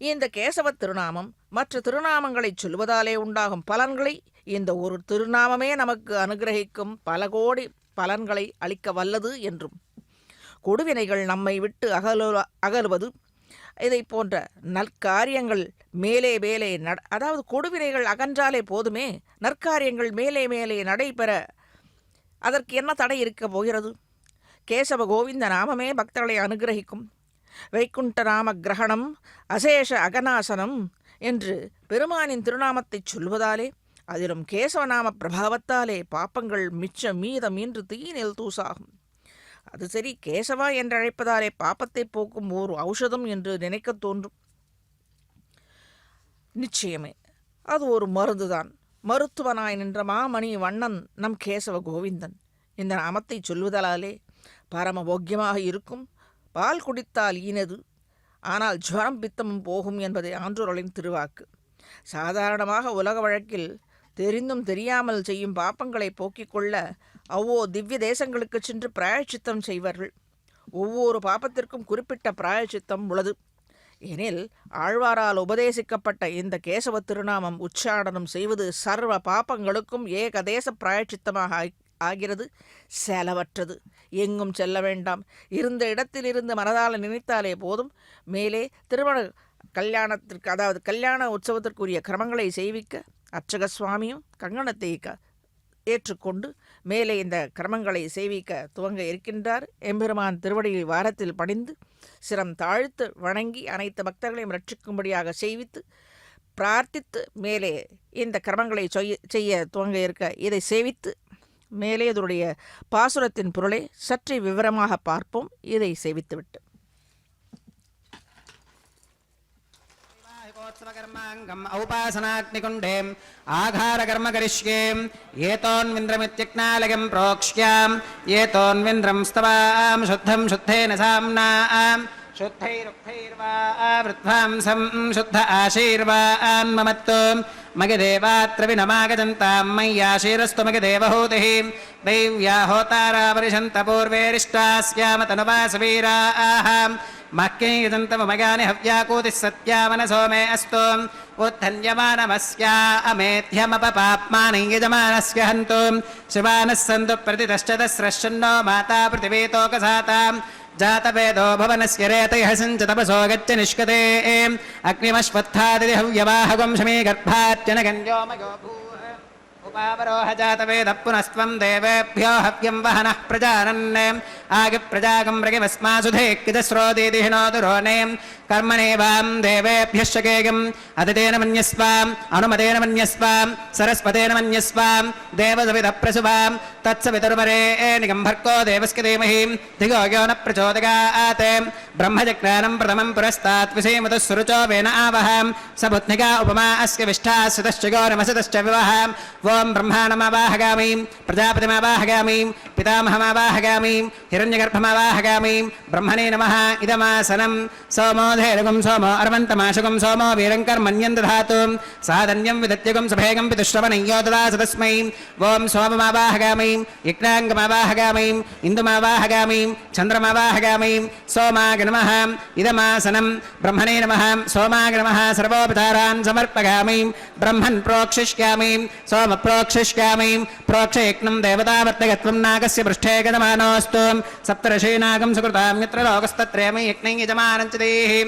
இந்த கேசவ திருநாமம் மற்ற திருநாமங்களை சொல்வதாலே உண்டாகும் பலன்களை இந்த ஒரு திருநாமமே நமக்கு அனுகிரகிக்கும் பல கோடி பலன்களை அளிக்க வல்லது என்றும், கொடுவினைகள் நம்மை விட்டு அகலுவது இதை போன்ற நற்காரியங்கள் மேலே மேலே அதாவது கொடுவினைகள் அகன்றாலே போதுமே, நற்காரியங்கள் மேலே மேலே நடைபெற அதற்கு என்ன தடை இருக்க போகிறது? கேசவ கோவிந்த நாமமே பக்தர்களை அனுகிரகிக்கும். வைகுண்ட நாம கிரகணம் அசேஷ அகநாசனம் என்று பெருமானின் திருநாமத்தை சொல்வதாலே அதிலும் கேசவநாம பிரபாவத்தாலே பாப்பங்கள் மிச்ச மீதம் இன்று தீனில் தூசாகும். அது சரி, கேசவா என்று அழைப்பதாலே பாப்பத்தை போக்கும் ஓர் ஔஷதம் என்று நினைக்க தோன்றும். நிச்சயமே அது ஒரு மருந்துதான். மருத்துவனாய் நின்ற மாமணி வண்ணன் நம் கேசவ கோவிந்தன். இந்த நாமத்தை சொல்வதாலே பரம போக்கியமாக இருக்கும். பால் குடித்தால் ஈனது, ஆனால் ஜுவரம் பித்தமும் போகும் என்பதை ஆன்றோர்களின் திருவாக்கு. சாதாரணமாக உலக வழக்கில் தெரிந்தும் தெரியாமல் செய்யும் பாப்பங்களை போக்கிக் கொள்ள திவ்ய தேசங்களுக்கு சென்று பிராயச்சித்தம் செய்வார்கள். ஒவ்வொரு பாப்பத்திற்கும் குறிப்பிட்ட பிராயச்சித்தம் உள்ளது. எனில் ஆழ்வாரால் உபதேசிக்கப்பட்ட இந்த கேசவ திருநாமம் உச்சாடனம் செய்வது சர்வ பாப்பங்களுக்கும் ஏகதேச பிராயச்சித்தமாக ஆகிறது. செலவற்றது. எங்கும் செல்ல வேண்டாம். இருந்த இடத்திலிருந்து மனதால் நினைத்தாலே போதும். மேலே திருமண கல்யாணத்திற்கு, அதாவது கல்யாண உற்சவத்திற்குரிய கிரமங்களை செய்விக்க அர்ச்சக சுவாமியும் கங்கணத்தை ஏற்றுக்கொண்டு மேலே இந்த கிரமங்களை செய்விக்க துவங்க இருக்கின்றார். எம்பெருமான் திருவடியை வாரத்தில் பணிந்து சிரம் தாழ்த்து வணங்கி அனைத்து பக்தர்களையும் ரட்சிக்கும்படியாக செய்வித்து பிரார்த்தித்து மேலே இந்த கிரமங்களை செய்ய துவங்க இருக்க இதை சேவித்து மேலே இதனுடைய பாசுரத்தின் பொருளை சற்று விவரமாக பார்ப்போம். இதை சேவித்துவிட்டு औपासनाग्निकुण्डे आघारकर्म करिष्ये एतोन्विन्द्रमित्यज्ञालयं प्रोक्ष्याम् एतोन्विन्द्रं स्तवां शुद्धं शुद्धेन साम्नां शुद्धैरुक्थैर्वा वृद्धांसं शुद्ध आशीर्वान् ममत्तु मगदेवात्र विनमागजन्तां मय्याशीरस्तु मगदेवहूतिः दैव्या होतारा परिशन्त पूर्वेरिष्टास्याम तनुवासवीराः मह्यजन्तमगानि हव्याकूतिः सत्यामनसो मे अस्तु उत्थन्यमानमस्या अमेध्यमपपाप्मानि यजमानस्य हन्तु शिवानः सन्तु प्रतितश्च दस्रश्चन्नो माता पृथिवीतोकसातां जातवेदो भवनस्य रेतयः सञ्च तपसो गच्छ निष्कते अग्निमश्वत्थादिति हव्यवाहगं शमी गर्भात्यनगन्यो मयो उपावरोह जातवेदः पुनस्त्वं देवेभ्यो हव्यं वहनः प्रजानन् आगिप्रजागं मृगिमस्मासुधेक्किदस्रोदीति हिणोदुरोणे कर्मणेवां देवेभ्यः शकेयम् अदितेन मन्यस्वाम् अनुमतेन मन्यस्वाम् सरस्वतेन मन्यस्वाम् देवसवितः प्रसुवां तत्सवितुर्वरेण्यं भर्गो देवस्य धीमहि धियो यो न प्रचोदयात् ब्रह्मजज्ञानं प्रथमं पुरस्तात् विषेमतः सुरुचो वेन आवहं सबुद्धिका उपमा अस्य विष्ठा सुतश्च गौरमसतश्च विवहम् ओं ब्रह्माणमावाहगामि प्रजापतिमावाहगामि पितामहमावाहगामि हिरण्यगर्भमावाहगामि ब्रह्मणे नमः इदमासनं सोमो धेनुगं सोमो अर्वन्तमाशुगं सोमो वीरङ्कर्मण्यं दधातु साधन्यं विदत्यगं सभेगं पितुश्रवणय्यो ददासु तस्मै ओं सोममावाहगामि यज्ञाङ्गमावाहगामि इन्दुमावाहगामि चन्द्रमावाहगामि सोमाय नमः इदमासनं ब्रह्मणे नमः सोमाय नमः सर्वोपचारान् समर्पयामि ब्रह्मन् प्रोक्षिष्यामि सोम प्रोक्षिष्यामि प्रोक्षयज्ञं देवतावर्तकत्वं नागस्य पृष्ठे गतमानोऽस्तु सप्तर्षीनागं सुकृतां यत्र लोकस्तत्रयमि यज्ञं यजमानं च देहि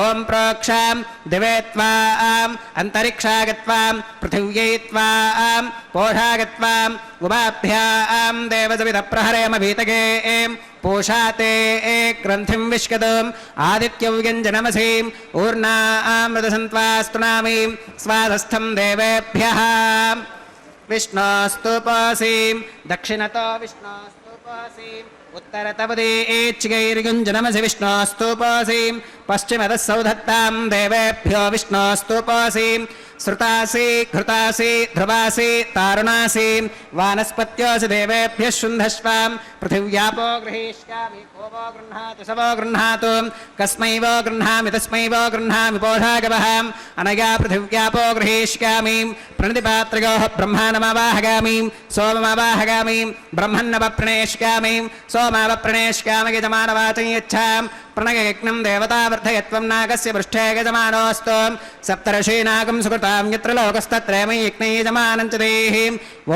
ओं प्रोक्षां दिवे त्वाम् अन्तरिक्षागत्वां पृथिव्यै त्वां पोषागत्वाम् उभाभ्यां देवसवितः प्रहरेम भीतगे पोषाते ग्रन्थिं विश्कतम् आदित्यव्यञ्जनमसीम् ऊर्णामृतसन्त्वास्तुनामि स्वाधस्थं देवेभ्यः विष्णोस्तुपासीम् दक्षिणतो विष्णोस्तुपासीम् उत्तरतपदीच्चैर्युञ्जनमसि विष्णोस्तुपासीम् पश्चिमतः सौधत्तां देवेभ्यो विष्णोस्तुपासीम् श्रुतासि घृतासि ध्रुवासि तारुणासि वानस्पत्योऽसि देवेभ्यः शुन्धस्वां पृथिव्यापो गृहीष्यामि को वो गृह्णातु स वो गृह्णातु कस्मै वो गृह्णामि तस्मै वो गृह्णामि पोषागवहाम् अनया पृथिव्यापो गृहीष्यामि प्रणतिपात्रयोः ब्रह्माणमावाहगामि सोममावाहगामि ब्रह्मन्नवप्रणेष्यामि सोमावप्रणेष्यामि यजमानवाचं यच्छाम् प्रणयज्ञं देवतावर्धयत्वं नागस्य पृष्ठे गजमानोऽस्तु सप्तर्षीनागं सुकृतां यत्र लोकस्तत्रयमि यज्ञै यजमानं च देहि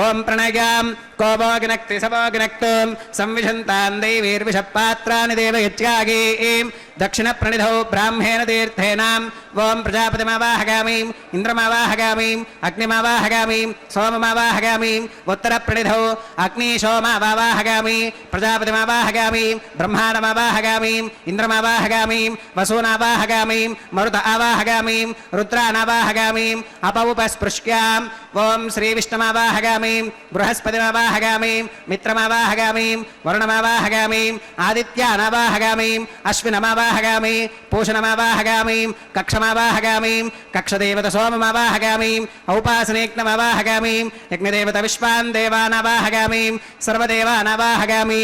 ओं प्रणयां को वो गिनक्ति स वो गिनक्तुं संविशन्तां दैवीर्विषपात्राणि देवयत्यागीं दक्षिणप्रणिधौ ब्राह्मेण तीर्थेनां ओं प्रजापतिमावाहगामि इन्द्रमावाहगामि अग्निमावाहगामि सोममावाहगामि उत्तरप्रणिधौ अग्निशोमावाहगामि प्रजापतिमावाहगामि ब्रह्माणमावाहगामि इन्द्रमावाहगामि वसूनावाहगामि मरुत आवाहगामि रुद्रानावाहगामि अपौपस्पृश्यां ओं श्रीविष्णुमावाहगामि बृहस्पतिमावाहगामि मित्रमावाहगामि वरुणमावाहगामि आदित्यानावाहगामि अश्विनमावाहगामि पूषणमावाहगामि कक्षमावाहगामि कक्षदेवत सोममावाहगामि औपासनेज्ञमावाहगामि यज्ञदेवत विश्वान् देवानावाहगामि सर्वदेवानावाहगामि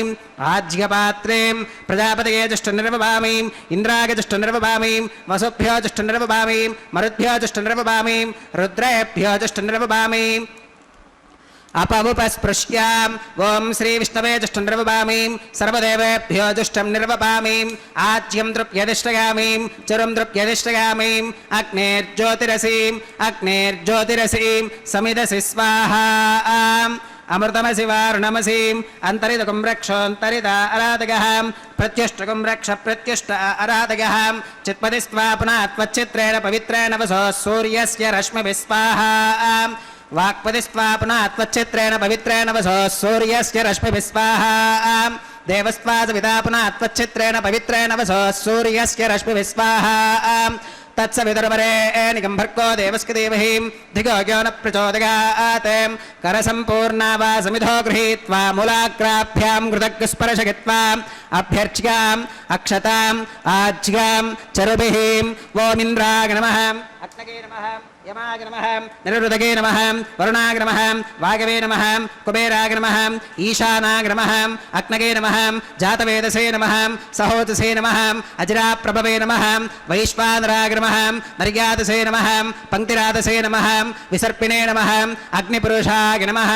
आज्यपात्रे प्रजापतये जुष्टनिर्वभामि इन्द्राय जुष्टनिर्वभामि वसुभ्यो जुष्टनिर्वभामि मरुद्भ्यो जुष्टनिर्वभामि रुद्रेभ्यो जुष्टनिर्वभामि अपमुपस्पृश्याम् ॐ श्रीविष्णवे जुष्टं निर्वपामीं सर्वदेवेभ्यो जुष्टं निर्वपामीं आज्यं द्रुप्यधिष्ठयामीं चरुं द्रुप्यधिष्ठयामीं अग्नेर्ज्योतिरसीं समिदसि स्वाहा अमृतमसि वारुणमसीम् अन्तरितकुं रक्षोऽन्तरिता अराधकः प्रत्युष्टकुं रक्ष प्रत्युष्ट अराधकः चित्पतिस्त्वा पुनः त्वच्चित्रेण पवित्रेण वसो सूर्यस्य रश्मिभिः स्वाहा वाक्पतिस्त्वा पुनः त्वच्चित्रेण पवित्रेण वसो सूर्यस्य रश्मिभिः स्वाहा देवस्त्वा सविता पुनः त्वच्चित्रेण पवित्रेण वसो सूर्यस्य रश्मिभिः स्वाहा तत्सवितुर्वरेण्यं भर्गो देवस्य धीमहि धियो यो न प्रचोदयात् करसम्पूर्णा वा समिधो गृहीत्वा मूलाग्राभ्यां कृतज्ञस्पर्शयित्वा अभ्यर्च्याम् अक्षताम् आज्यां चरुभिः ओमिन्द्राय नमः अग्नये नमः यमाय नमः निरुदगे नमः वरुणाय नमः वागवे नमः कुबेराय नमः ईशानाय नमः अग्नये नमः जातवेदसे नमः सहोदसे नमः अजराप्रभवे नमः वैश्वानराय नमः मर्यादसे नमः पङ्क्तिरादसे नमः विसर्पिणे नमः अग्निपुरुषाय नमः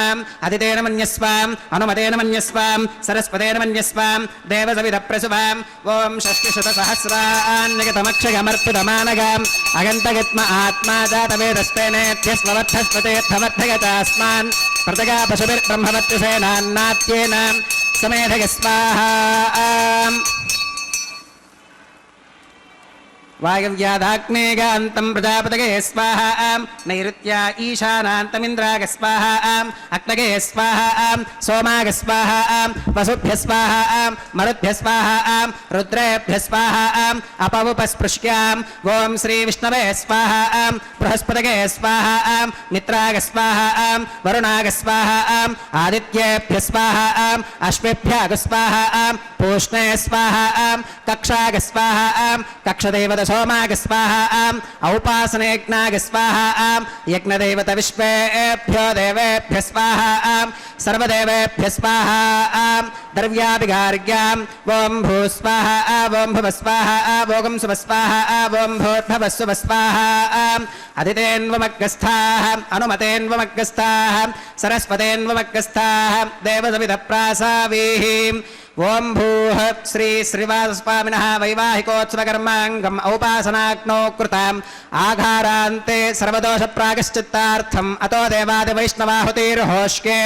अदितेन मन्यस्वाम् अनुमतेन स्वाम् सरस्वतेन मन्यस्वाम् देवसविधप्रसुवाम् ॐ षष्टिशतसहस्रान्यगतमक्षयमर्पितमानगाम् अगन्तगत्म आत्मा जातवेदस्तेनेत्यस्ववर्थस्पतेऽर्थवर्थगतास्मान् प्रतगा पशुभिर्ब्रह्मवत्यसेनान्नात्येन समेधग स्वाहा वायव्याधाग्नेगान्तं प्रजापतये स्वाहा नैऋत्या ईशानान्तमिन्द्राग स्वाहा अग्नगे स्वाहा सोमाग स्वाहा वसुभ्यः स्वाहा मरुद्भ्यः स्वाहा रुद्रेभ्यः स्वाहा अपमुपस्पृश्याम् ॐ श्रीविष्णवे स्वाहा बृहस्पतये स्वाहा मित्राग स्वाहा वरुणाग स्वाहा आदित्येभ्यः स्वाहा अश्वेभ्यः स्वाहा पूष्णे स्वाहा कक्षाग स्वाहा कक्षदेवत सोमाग स्वाहा औपासनेज्ञाग स्वाहा यज्ञदेवत विश्वेभ्यो देवेभ्यः स्वाहा सर्वदेवेभ्यः स्वाहा द्रव्याभिगार्ग्याम् ॐ भूस्वाहा ॐ भुवस्वाहा भोगं सुवस्वाहा ॐ भूर्भवस्सुवस्वाहा अदितेन्वमग्गस्थाः अनुमतेन्वमग्गस्थाः सरस्वतेन्वमग्गस्थाः देवसविधप्रासावीः ओम भूः श्री श्रीवासस्वामिनः वैवाहिकोत्सवकर्माङ्गम् औपासनाग्नौ कृताम् आघारान्ते सर्वदोषप्रागश्चित्तार्थम् अतो देवादिवैष्णवाहुतिर्होष्ये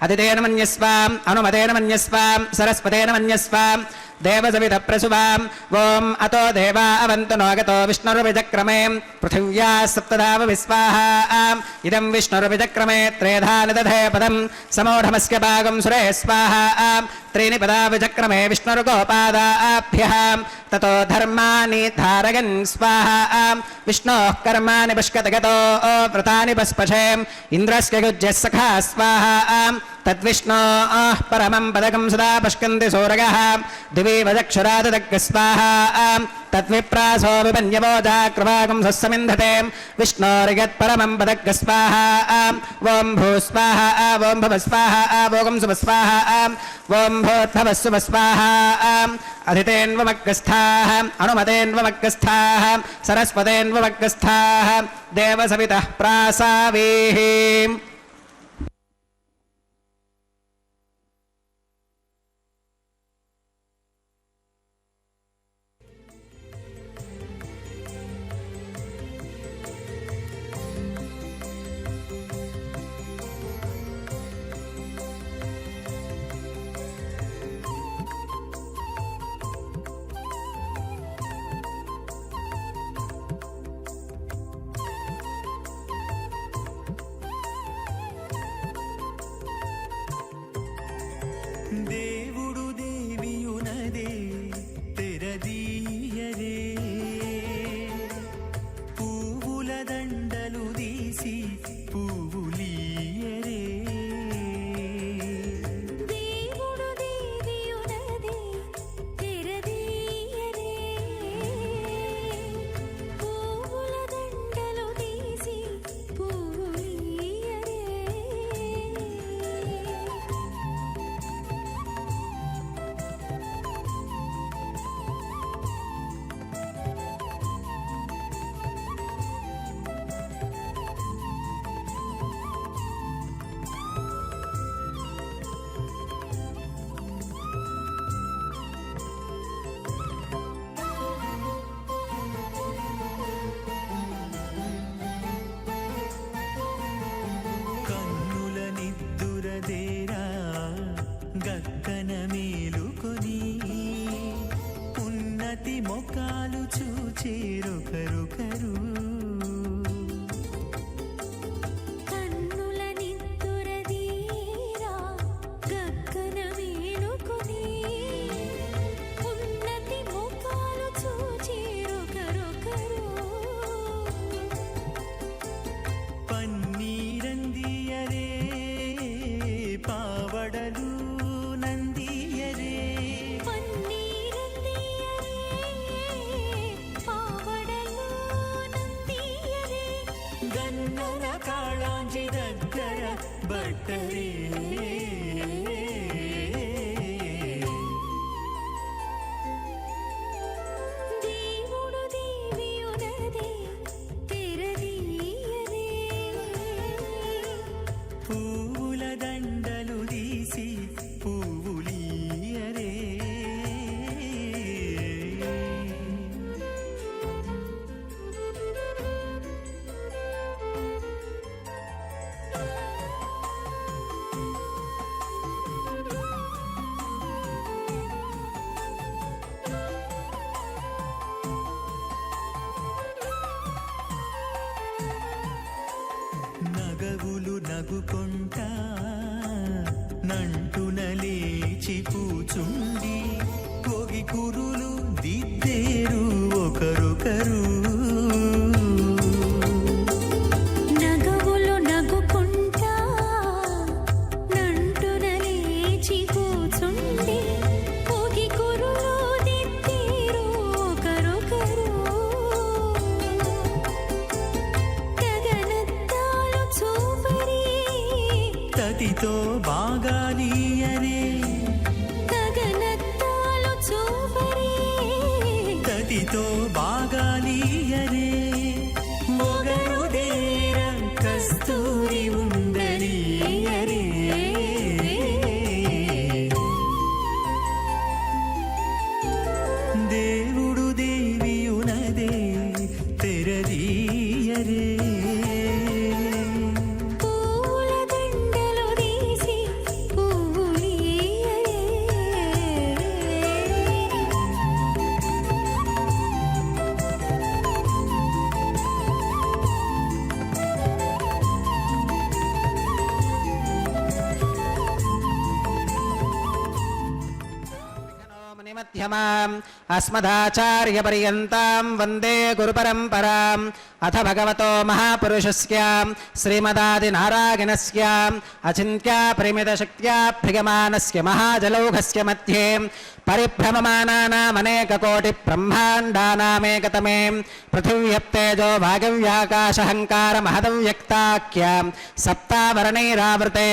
अदितेन मन्यस्वाम् अनुमतेन मन्यस्वाम् सरस्वतेन मन्यस्वाम् देवसविधप्रसुवाम् ॐ अतो देवा अवन्तु नोगतो विष्णुर्विचक्रमे पृथिव्या सप्तधाव विस्वाहा इदं विष्णुर्विचक्रमे त्रेधा निदधे पदम् समूढमस्य भागं सुरे स्वाहा त्रीणि पदा विचक्रमे विष्णुर्गोपादाभ्यः ततो धर्माणि धारयन् स्वाहा विष्णोः कर्माणि पुष्कतगतो व्रतानि पस्पशे इन्द्रस्य गुज्यः सखा स्वाहा तद्विष्णोः परमं पदकं सदा पश्यन्ति सूरयः दिवि वदक्षराददग्गः स्वाहा तद्विप्रासो विपन्यवोजाक्रवागं सस्समिन्धते विष्णोर्यत्परमं पदग्गः स्वाहा ॐ भूस्वाहा ॐ भवस्वाहा भोगं सुवस्वाहा ॐ भूर्भवस्सुवस्वाहा अधितेन्वमग्गस्थाः अनुमतेन्वमग्गस्थाः सरस्वतेन्वमग्गस्थाः देवसवितः प्रासावीः చూచేరొకరొకరు కన్నుల నిత్తురదీరా గగ్గన వేణుకుని ఉన్నతి ముఖాలు చూచేరొకరొకరు పన్నీరందియరే పావడలు నందియరే పన్నీరందియరే పావడలు నందియరే గన్నన కాళాంజి దగ్గర బట్టరే దేవుడు దేవియునదే తెరదీయరే పూల దండలు తీసి పువ్వులీయరే నగవులు నగుకొంటా నంటున లేచి కూచుండి కొగి కురులు దిద్దేరు ఒకరొకరు నగవులు నగుకుంటా నంటున లేచి కూచుండి పోగి కురులు దిద్దేరు ఒకరొకరు గగనత్తాలు చూపరి తతితో బాగాలీయరే గగనత్తాలు చూపరి తతితో బాగాలీయరే మొగరు దేర కస్తూరి ఉండలీయరే దేవుడు దేవియునదే తెరదీయరే పూల దండలు తీసి పువ్వులీయరే మధ్యమాం అస్మదాచార్యపర్యంతం వందే గురుపరంపరాం అథ భగవతో మహాపురుషస్య శ్రీమదాదినారాయణస్య అచింత్యా పరిమితశక్త్యా భ్రియమానస్య మహాజలౌఘస్య మధ్యే పరిభ్రమమానానామనేకకోటి బ్రహ్మాండానామేకతమే పృథివ్యప్తేజో వాగవ్యాకాశహంకార మహదవ్యక్తాఖ్య సప్తావరణైరావృతే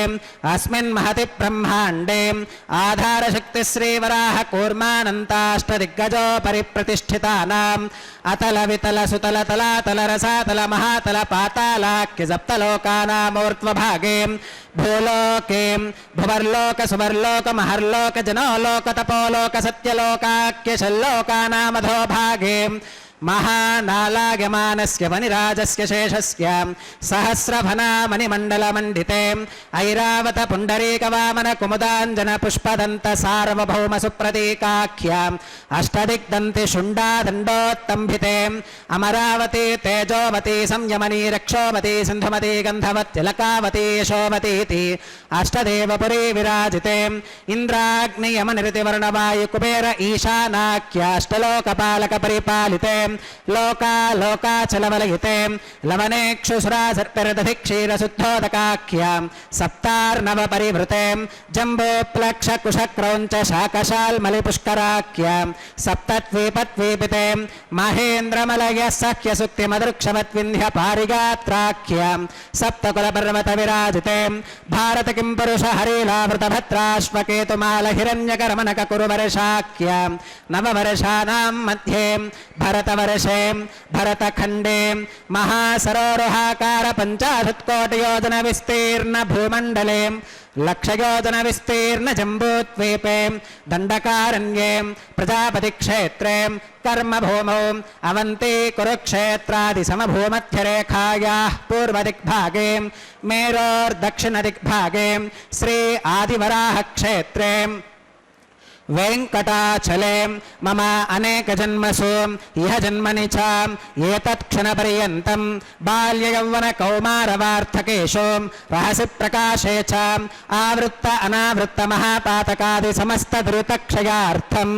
అస్మిన్ మహతి బ్రహ్మాండే ఆధారశక్తి శ్రీవరాహ కూర్మానంతాష్టదిగ్గజో పరిప్రతిష్ఠితానాం అతల వితల సుతల తలాతల రసాతల మహాతల పాతాళాఖ్య సప్తలోకానామూర్ధ్వభాగే భూలోకే భువర్లోక సువర్లోక మహర్లోక జనోలోక తపోలోక సత్యలోకాఖ్య షల్లోకానామధో భాగే మహానాలాగమానస్య వనిరాజస్య శేషస్య సహస్రఫనామణిమండలమండితే ఐరావత పుండరీకవామన కుముదాంజన పుష్పదంత సార్వభౌమ సుప్రతీకాఖ్య అష్టదిగ్దంతి శుండాదండోత్తంభితే అమరావతి తేజోవతి సంయమనీ రక్షోవతి సింధుమతి గంధవత్తిలకావతి యశోవతీతి అష్టదేవపురీ విరాజితే ఇంద్రాగ్నియమనిరితివర్ణవాయు కుబేర ఈశానాఖ్యాష్టలోకపాలక పరిపాలితే లోకాలోకాచలవలయితే లవనేక్షుసురాసర్పిరదధిక్షీరశుద్ధోదకాఖ్య సప్తార్ణవ పరివృతే జంబోప్లక్షకుశక్రౌంచ శాకశాల్మలిపుష్కరాఖ్య సప్తద్వీపద్వీపితే మహేంద్రమలయ సఖ్యసుక్తిమదృక్షవద్వింధ్య పారిగాత్రాఖ్య సప్తకులపర్వత విరాజితే భారత కిం పురుష హరిలావృత భద్రాశ్వకేతుమాల హిరణ్యకరమణక కురువర్షాఖ్య నవవర్షానాం మధ్యే భరతవర్షే భరతఖండే మహాసరోరుహాకార పంచాశత్కోటియోజన విస్తీర్ణ భూమండలే లక్షయోజన విస్తీర్ణ జంబూద్వీపే దండకారణ్యే ప్రజాపతి క్షేత్రే కర్మభూమౌ అవంతి కురుక్షేత్రాది సమభూమధ్యరేఖాయాః పూర్వదిగ్భాగే మేరోర్దక్షిణదిగ్భాగే శ్రీ ఆదివరాహ క్షేత్రే वेङ्कटाचले मम अनेकजन्मसु इह जन्मनि च एतत्क्षणपर्यन्तं बाल्ययौवनकौमारवार्थकेषु रहसि प्रकाशे च आवृत्त अनावृत्तमहापातकादि समस्तदुरितक्षयार्थं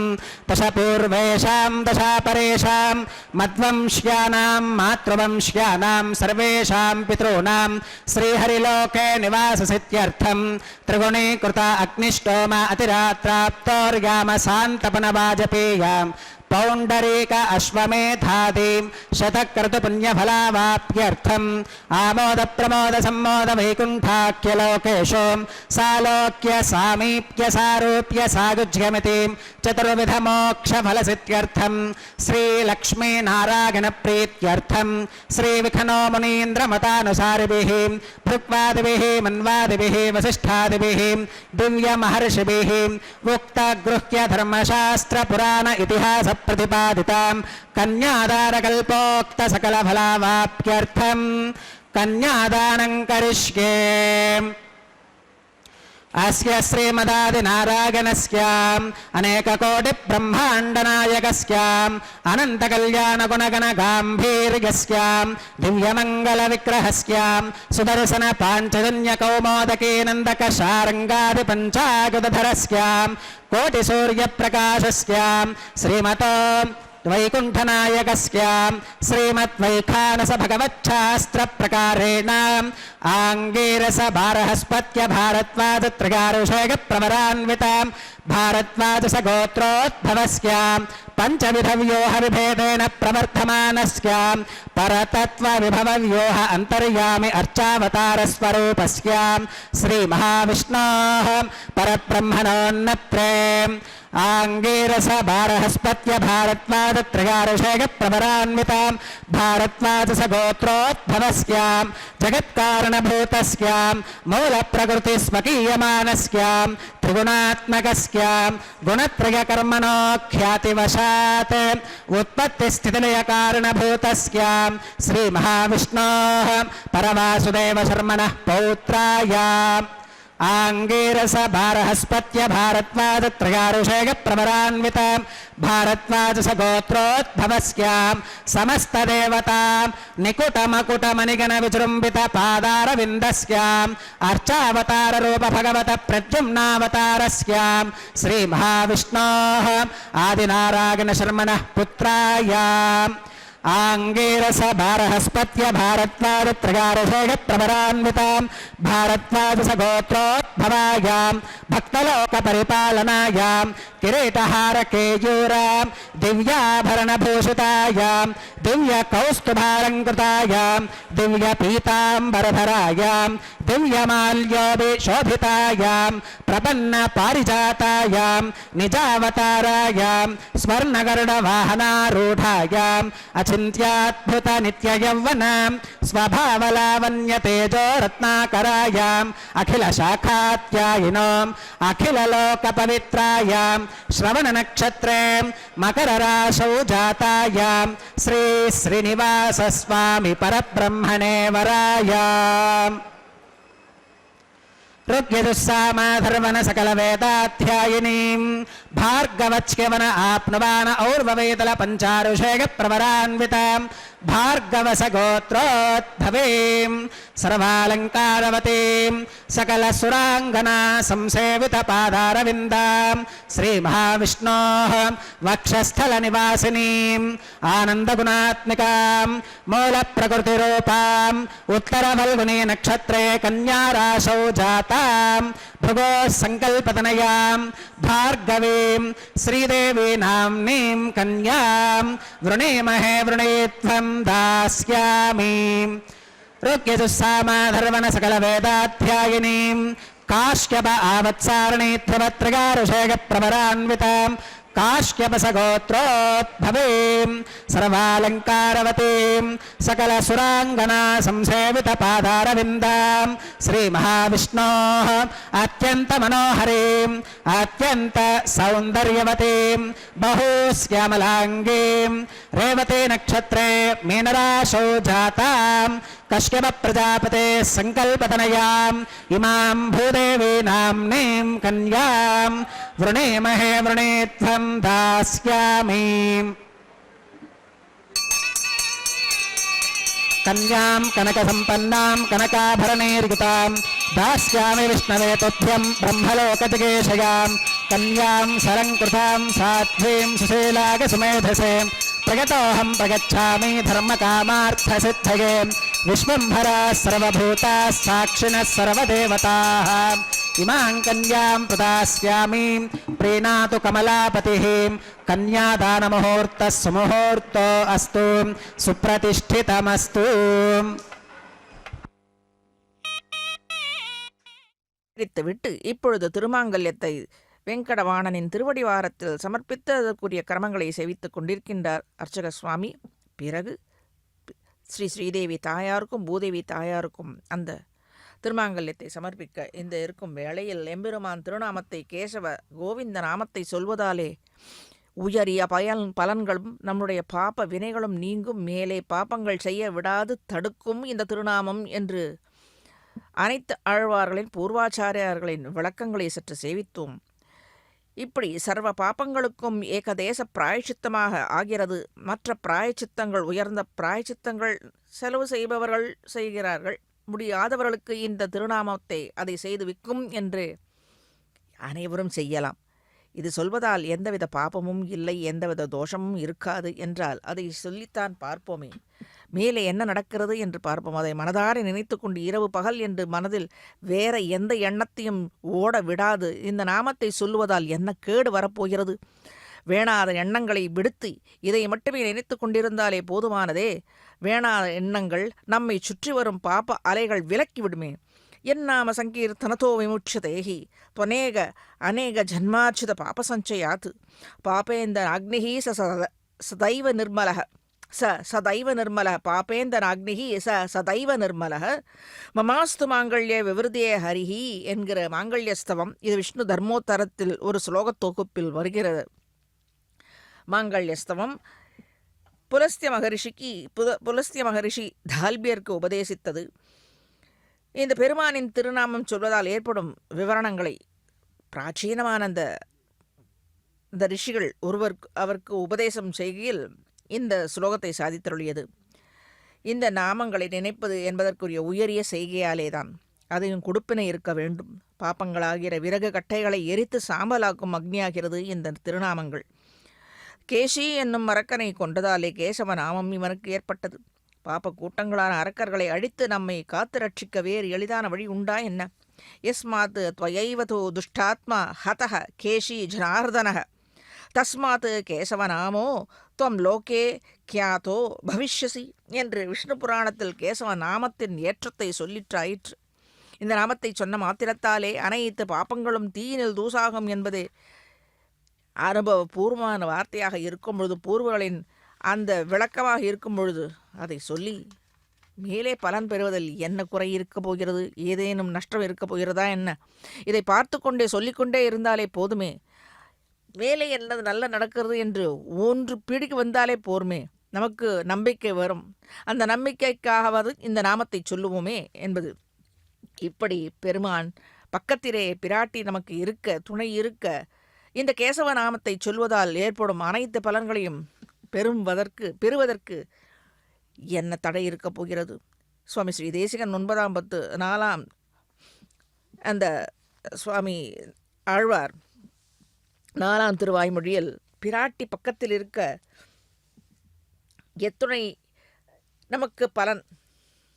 दशपूर्वेषां दशापरेषां मद्वंश्यानां मातृवंश्यानां सर्वेषां पितॄणां श्रीहरिलोके निवाससित्यर्थं त्रिगुणीकृत अग्निष्टोम अतिरात्राप्तोर्याम शान्तपनवाजपेयाम् पौण्डरीक अश्वमेधादीं शतक्रतुपुण्यफलावाप्यर्थम् आमोद प्रमोद सम्मोद वैकुण्ठाख्यलोकेषु सालोक्य सामीप्य सारूप्य सायुज्यमितिं चतुर्विधमोक्षफलसित्यर्थं श्रीलक्ष्मीनारायणप्रीत्यर्थं श्रीविखनो मुनीन्द्रमतानुसारिभिः भृक्वादिभिः मन्वादिभिः वसिष्ठादिभिः दिव्यमहर्षिभिः उक्तगृह्यधर्मशास्त्रपुराण इतिहास प्रतिपादितां कन्यादानकल्पोक्त सकलफलावाप्यर्थं कन्यादानं करिष्ये। अस्य श्रीमदादिनारायणस्य अनेककोटिब्रह्माण्डनायकस्य अनन्तकल्याणगुणगणगाम्भीर्यस्य दिव्यमङ्गलविग्रहस्य सुदर्शनपाञ्चजन्यकौमोदकीनन्दकशारङ्गादिपञ्चायुधधरस्य कोटिसूर्यप्रकाशस्य श्रीमतो वैकुण्ठनायकस्य श्रीमद्वैखानस भगवच्छास्त्रप्रकारेण आङ्गीरस भारहस्पत्य भारद्वाज त्रिगारुषेक प्रवरान्वितां भारद्वाज सगोत्रोद्भवस्य पञ्चविधव्योह विभेदेन प्रवर्धमानस्य परतत्त्वविभवव्योह अन्तर्यामि अर्चावतारस्वरूपस्य श्रीमहाविष्णोः परब्रह्मणोन्नत्रे आङ्गीरस भारहस्पत्य भारद्वाज त्रिगारुषेक प्रवरान्वितां भारद्वाज सगोत्रोद्भवस्य जगत्कारणभूतस्य मूलप्रकृतिस्वकीयमानस्य त्रिगुणात्मकस्य गुणत्रयकर्मणो ख्यातिवशात् उत्पत्तिस्थितिलयकारणभूतस्य श्रीमहाविष्णोः परवासुदेवशर्मणः पौत्राय आङ्गीरस भारहस्पत्य भारद्वाज त्रिगारुषेक प्रवरान्वितां भारद्वाज सगोत्रोद्भवस्य समस्तदेवतां निकुटमकुटमणिगण विजृम्भित पादारविन्दस्य अर्चावताररूप भगवत प्रद्युम्नावतारस्य श्रीमहाविष्णोः आदिनारायणशर्मणः पुत्राय आङ्गीरस भारहस्पत्य भारद्वाज त्रिगारुषेक प्रवरान्वितां भारद्वाज सगोत्रोद्भवायां भक्तलोकपरिपालनायां किरीटहार केयूरां दिव्याभरणभूषितायां दिव्यकौस्तुभालङ्कृतायां दिव्यपीताम्बरधरायां दिव्यमाल्योभिशोभितायां प्रपन्नपारिजातायां निजावतारायां स्वर्णगरुडवाहनारूढायाम् अचिन्त्याद्भुत नित्ययौवनां स्वभावलावण्यतेजो रत्नाकरायाम् अखिलशाखात्यायिनोम् अखिललोकपवित्रायां श्रवणनक्षत्रे मकरराशौ जातायां श्री श्रीनिवासस्वामि परब्रह्मणे वराय ऋग्यजुस्सामाधर्वण सकलवेदाध्यायिनीं भार्गवच्यवन आप्नुवान और्ववेदल पञ्चारुषेक प्रवरान्वितां भार्गवसगोत्रोद्भवीं सर्वालङ्कारवतीं सकलसुराङ्गना संसेवितपादारविन्दां श्रीमहाविष्णोः वक्षस्थलनिवासिनीम् आनन्दगुणात्मिकां मूलप्रकृतिरूपाम् उत्तरफल्गुनी नक्षत्रे कन्याराशौ जातां भृगोः सङ्कल्पतनयां भार्गवीं श्रीदेवी नाम्नीं कन्यां वृणीमहे वृणीत्वं दास्यामि ऋग्यजुस्सामाधर्वण सकलवेदाध्यायिनीं काश्यप आवत्सारणीत्वत्रिगारुषेक प्रवरान्वितां काश्यपसगोत्रोद्भवीं सर्वालङ्कारवतीं सकलसुराङ्गना संसेवितपादारविन्दां श्रीमहाविष्णोः अत्यन्तमनोहरीम् अत्यन्तसौन्दर्यवतीं बहुश्यामलाङ्गीं रेवती नक्षत्रे मीनराशौ जातां कश्यप प्रजापते संकल्पतनयाम् इमां भूदेवीनाम्नीं कन्यां वृणीमहे वृणीत्वं दास्यामि कन्यां कनकसम्पन्नां कनकाभरणैर्युतां दास्यामि विष्णवे तुभ्यं ब्रह्मलोकजगेशयां कन्यां सरङ्कृतां साध्वीं सुशीलागसुमेधसे प्रगतोऽहं प्रगच्छामि धर्मकामार्थसिद्धये विश्वम्भराः सर्वभूताः साक्षिणः सर्वदेवताः इमां कन्यां प्रदास्यामि प्रीणातु कमलापतिः कन्यादानमुहूर्तः सुमुहूर्तो अस्तु सुप्रतिष्ठितमस्तु விட்டு இப்பொழுது திருமாங்கல்யத்தை வெங்கடவாணனின் திருவடிவாரத்தில் சமர்ப்பித்ததற்குரிய கிரமங்களை சேவித்துக் கொண்டிருக்கின்றார் அர்ச்சக சுவாமி. பிறகு ஸ்ரீதேவி தாயாருக்கும் பூதேவி தாயாருக்கும் அந்த திருமாங்கல்யத்தை சமர்ப்பிக்க இந்த இருக்கும் வேளையில் எம்பெருமான் திருநாமத்தை கேசவ கோவிந்த நாமத்தை சொல்வதாலே உயரிய பலன்களும் நம்முடைய பாப்ப வினைகளும் நீங்கும், மேலே பாப்பங்கள் செய்ய விடாது தடுக்கும் இந்த திருநாமம் என்று அனைத்து ஆழ்வார்களின் பூர்வாச்சாரியார்களின் விளக்கங்களை சற்று சேவித்தோம். இப்படி சர்வ பாப்பங்களுக்கும் ஏகதேச பிராயச்சித்தமாக ஆகிறது. மற்ற பிராயச்சித்தங்கள் உயர்ந்த பிராயச்சித்தங்கள் செலவு செய்பவர்கள் செய்கிறார்கள். முடியாதவர்களுக்கு இந்த திருநாமத்தை அதை செய்து விற்கும் என்று அனைவரும் செய்யலாம். இது சொல்வதால் எந்தவித பாபமும் இல்லை, எந்தவித தோஷமும் இருக்காது என்றால் அதை சொல்லித்தான் பார்ப்போமே. மேலே என்ன நடக்கிறது என்று பார்ப்போம். அதை மனதார நினைத்து கொண்டு இரவு பகல் என்று மனதில் வேற எந்த எண்ணத்தையும் ஓட விடாது. இந்த நாமத்தை சொல்லுவதால் என்ன கேடு வரப்போகிறது? வேணாத எண்ணங்களை விடுத்து இதை மட்டுமே நினைத்து கொண்டிருந்தாலே போதுமானதே. வேணாத எண்ணங்கள் நம்மை சுற்றி வரும் பாப்ப அலைகள் விலக்கிவிடுமே. என்னாம சங்கீர்த்தனத்தோ விமுட்சதேஹி त्वनेक अनेक जन्मार्चित पापसञ्चयात् पापेन्दनाग्निः सदैव निर्मलः सदैव निर्मलः पापेन्दनाग्निः सदैव निर्मलः மமாஸ்து மாங்கல்ய விவருதியே ஹரிஹி என்கிற மாங்கல்யஸ்தவம் இது விஷ்ணு தர்மோத்தரத்தில் ஒரு ஸ்லோக தொகுப்பில் வருகிறது. மாங்கல்யஸ்தவம் புலஸ்திய மகரிஷி தால்பியருக்கு உபதேசித்தது. இந்த பெருமானின் திருநாமம் சொல்வதால் ஏற்படும் விவரணங்களை பிராச்சீனமான இந்த ரிஷிகள் அவருக்கு உபதேசம் செய்கையில் இந்த ஸ்லோகத்தை சாதித்தருளியது. இந்த நாமங்களை நினைப்பது என்பதற்குரிய உயரிய செய்கையாலேதான். அதையும் கொடுப்பினை இருக்க வேண்டும். பாப்பங்களாகிற விறகு கட்டைகளை எரித்து சாம்பலாக்கும் அக்னியாகிறது இந்த திருநாமங்கள். கேசி என்னும் அரக்கனை கொண்டதாலே கேசவ நாமம் இவனுக்கு ஏற்பட்டது. பாப்ப கூட்டங்களான அரக்கர்களை அழித்து நம்மை காத்து ரட்சிக்க வேறு எளிதான வழி உண்டா என்ன? யஸ்மாத் த்வயைவதோ துஷ்டாத்மா ஹதஹ கேஷி ஜனார்தனஹ தஸ்மாத் கேசவநாமோ துவம் லோகே கியாதோ பவிஷ்யசி என்று விஷ்ணு புராணத்தில் கேசவ நாமத்தின் ஏற்றத்தை சொல்லிற்றாயிற்று. இந்த நாமத்தை சொன்ன மாத்திரத்தாலே அனைத்து பாப்பங்களும் தீயினில் தூசாகும் என்பதே அனுபவபூர்வமான வார்த்தையாக இருக்கும் பொழுது, பூர்வர்களின் அந்த விளக்கமாக இருக்கும் பொழுது அதை சொல்லி மேலே பலன் பெறுவதில் என்ன குறை இருக்கப் போகிறது? ஏதேனும் நஷ்டம் இருக்கப் போகிறதா என்ன? இதை பார்த்து கொண்டே சொல்லிக்கொண்டே இருந்தாலே போதுமே. மேலே என்னது நல்ல நடக்கிறது என்று ஒன்று பிடிக்கு வந்தாலே போருமே, நமக்கு நம்பிக்கை வரும். அந்த நம்பிக்கைக்காகவது இந்த நாமத்தை சொல்லுவோமே என்பது. இப்படி பெருமான் பக்கத்திலே பிராட்டி நமக்கு இருக்க, துணை இருக்க, இந்த கேசவ நாமத்தை சொல்வதால் ஏற்படும் அனைத்து பலன்களையும் பெறுவதற்கு என்ன தடை இருக்கப் போகிறது? சுவாமி ஸ்ரீ தேசிகன் 9ஆம் பத்து 4ஆம் அந்த சுவாமி ஆழ்வார் 4ஆம் திருவாய்மொழியில் பிராட்டி பக்கத்தில் இருக்க எத்துணை நமக்கு பலன்,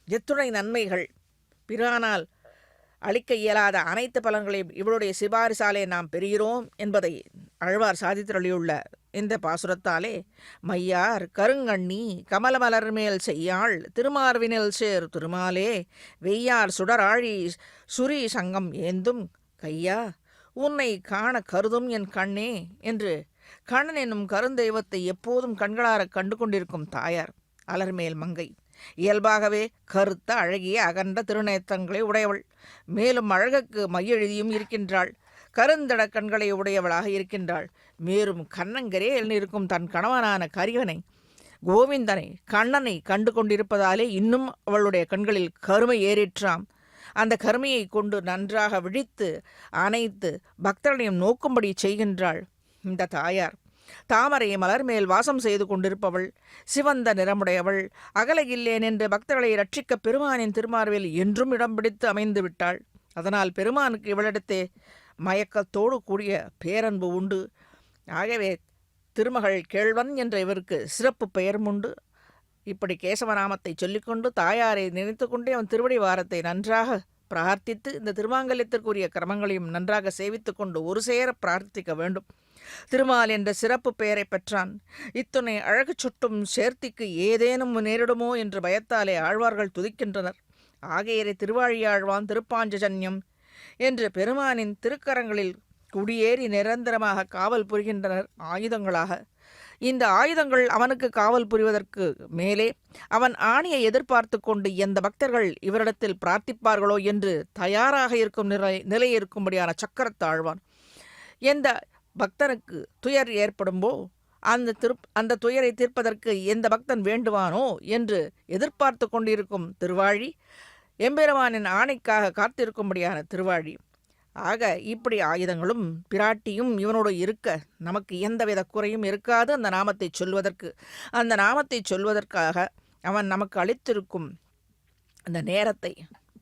எத்துணை நன்மைகள், பிரானால் அளிக்க இயலாத அனைத்து பலன்களையும் இவளுடைய சிபாரிசாலே நாம் பெறுகிறோம் என்பதை ஆழ்வார் சாதித்தருளியுள்ள இந்த பாசுரத்தாலே மையார் கருங்கண்ணி கமலமலர் மேல் செய்யாள் திருமார்வினில் சேர் திருமாலே வெய்யார் சுடராழி சுரி சங்கம் ஏந்தும் கையா உன்னை காண கருதும் என் கண்ணே என்று கண்ணன் என்னும் கருந்தெய்வத்தை எப்போதும் கண்களார கண்டு கொண்டிருக்கும் தாயார் அலர்மேல் மங்கை. இயல்பாகவே கருத்த அழகிய அகன்ற திருநேத்தங்களை உடையவள். மேலும் அழகுக்கு மையெழுதியும் இருக்கின்றாள். கருந்தட கண்களை உடையவளாக இருக்கின்றாள். மேலும் கண்ணங்கரே இருக்கும் தன் கணவனான கரியவனை கோவிந்தனை கண்ணனை கண்டு கொண்டிருப்பதாலே இன்னும் அவளுடைய கண்களில் கருமை ஏறிற்றாம். அந்த கருமையை கொண்டு நன்றாக விழித்து அணைத்து பக்தர்களையும் நோக்கும்படி செய்கின்றாள் இந்த தாயார். தாமரை மலர் மேல் வாசம் செய்து கொண்டிருப்பவள், சிவந்த நிறமுடையவள், அகல இல்லேன் என்று பக்தர்களை ரட்சிக்க பெருமானின் திருமார்பில் என்றும் இடம் பிடித்து அமைந்து விட்டாள். அதனால் பெருமானுக்கு இவளிடத்தே மயக்கத்தோடு கூடிய பேரன்பு உண்டு. ஆகவே திருமகள் கேழ்வன் என்ற இவருக்கு சிறப்பு பெயரும் உண்டு. இப்படி கேசவநாமத்தை சொல்லிக்கொண்டு தாயாரை நினைத்து கொண்டே அவன் திருவடி வாரத்தை நன்றாக பிரார்த்தித்து இந்த திருமாங்கல்யத்திற்குரிய கிரமங்களையும் நன்றாக சேவித்து கொண்டு ஒரு சேர பிரார்த்திக்க வேண்டும். திருமால் என்ற சிறப்பு பெயரை பெற்றான். இத்துணை அழகு சுட்டும் சேர்த்திக்கு ஏதேனும் நேரிடுமோ என்று பயத்தாலே ஆழ்வார்கள் துதிக்கின்றனர். ஆகையரை திருவாழியாழ்வான் திருப்பாஞ்சஜன்யம் என்று பெருமானின் திருக்கரங்களில் குடியேறி நிரந்தரமாக காவல் புரிகின்றனர் ஆயுதங்களாக. இந்த ஆயுதங்கள் அவனுக்கு காவல் புரிவதற்கு மேலே அவன் ஆணையை எதிர்பார்த்து கொண்டு எந்த பக்தர்கள் இவரிடத்தில் பிரார்த்திப்பார்களோ என்று தயாராக இருக்கும் நிலை இருக்கும்படியான சக்கரத்தாழ்வான். எந்த பக்தனுக்கு துயர் ஏற்படும்போ அந்த துயரை தீர்ப்பதற்கு எந்த பக்தன் வேண்டுவானோ என்று எதிர்பார்த்து கொண்டிருக்கும் திருவாழி, எம்பெருமானின் ஆணைக்காக காத்திருக்கும்படியான திருவாழி. ஆக இப்படி ஆயுதங்களும் பிராட்டியும் இவனோடு இருக்க நமக்கு எந்தவித குறையும் இருக்காது அந்த நாமத்தை சொல்வதற்கு. அந்த நாமத்தை சொல்வதற்காக அவன் நமக்கு அளித்திருக்கும் அந்த நேரத்தை,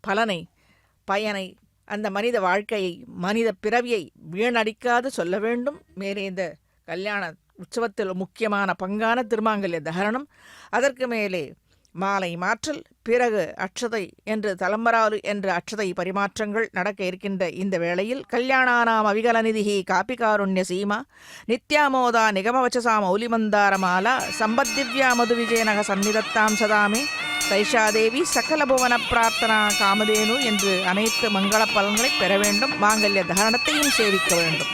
பலனை, பயனை, அந்த மனித வாழ்க்கையை, மனித பிறவியை வீணடிக்காது சொல்ல வேண்டும். மேலே இந்த கல்யாண உற்சவத்தில் முக்கியமான பங்கான திருமாங்கல்ய தகரணம், அதற்கு மேலே மாலை மாற்றல், பிறகு அட்சதை என்று தலம்பராலு என்ற அட்சதை பரிமாற்றங்கள் நடக்க இருக்கின்ற இந்த வேளையில் கல்யாணானாம் அவிகலநிதிஹி காப்பிகாருண்ய சீமா நித்யாமோதா நிகமவச்சசா மௌலிமந்தாரமாலா சம்பத்திவ்யா மது விஜயநக சந்நிதத்தாம் சதாமே தைஷாதேவி சகல புவன பிரார்த்தனா காமதேனு என்று அனைத்து மங்கள பலன்களை பெற வேண்டும். மாங்கல்ய தகரணத்தையும் சேவிக்க வேண்டும்.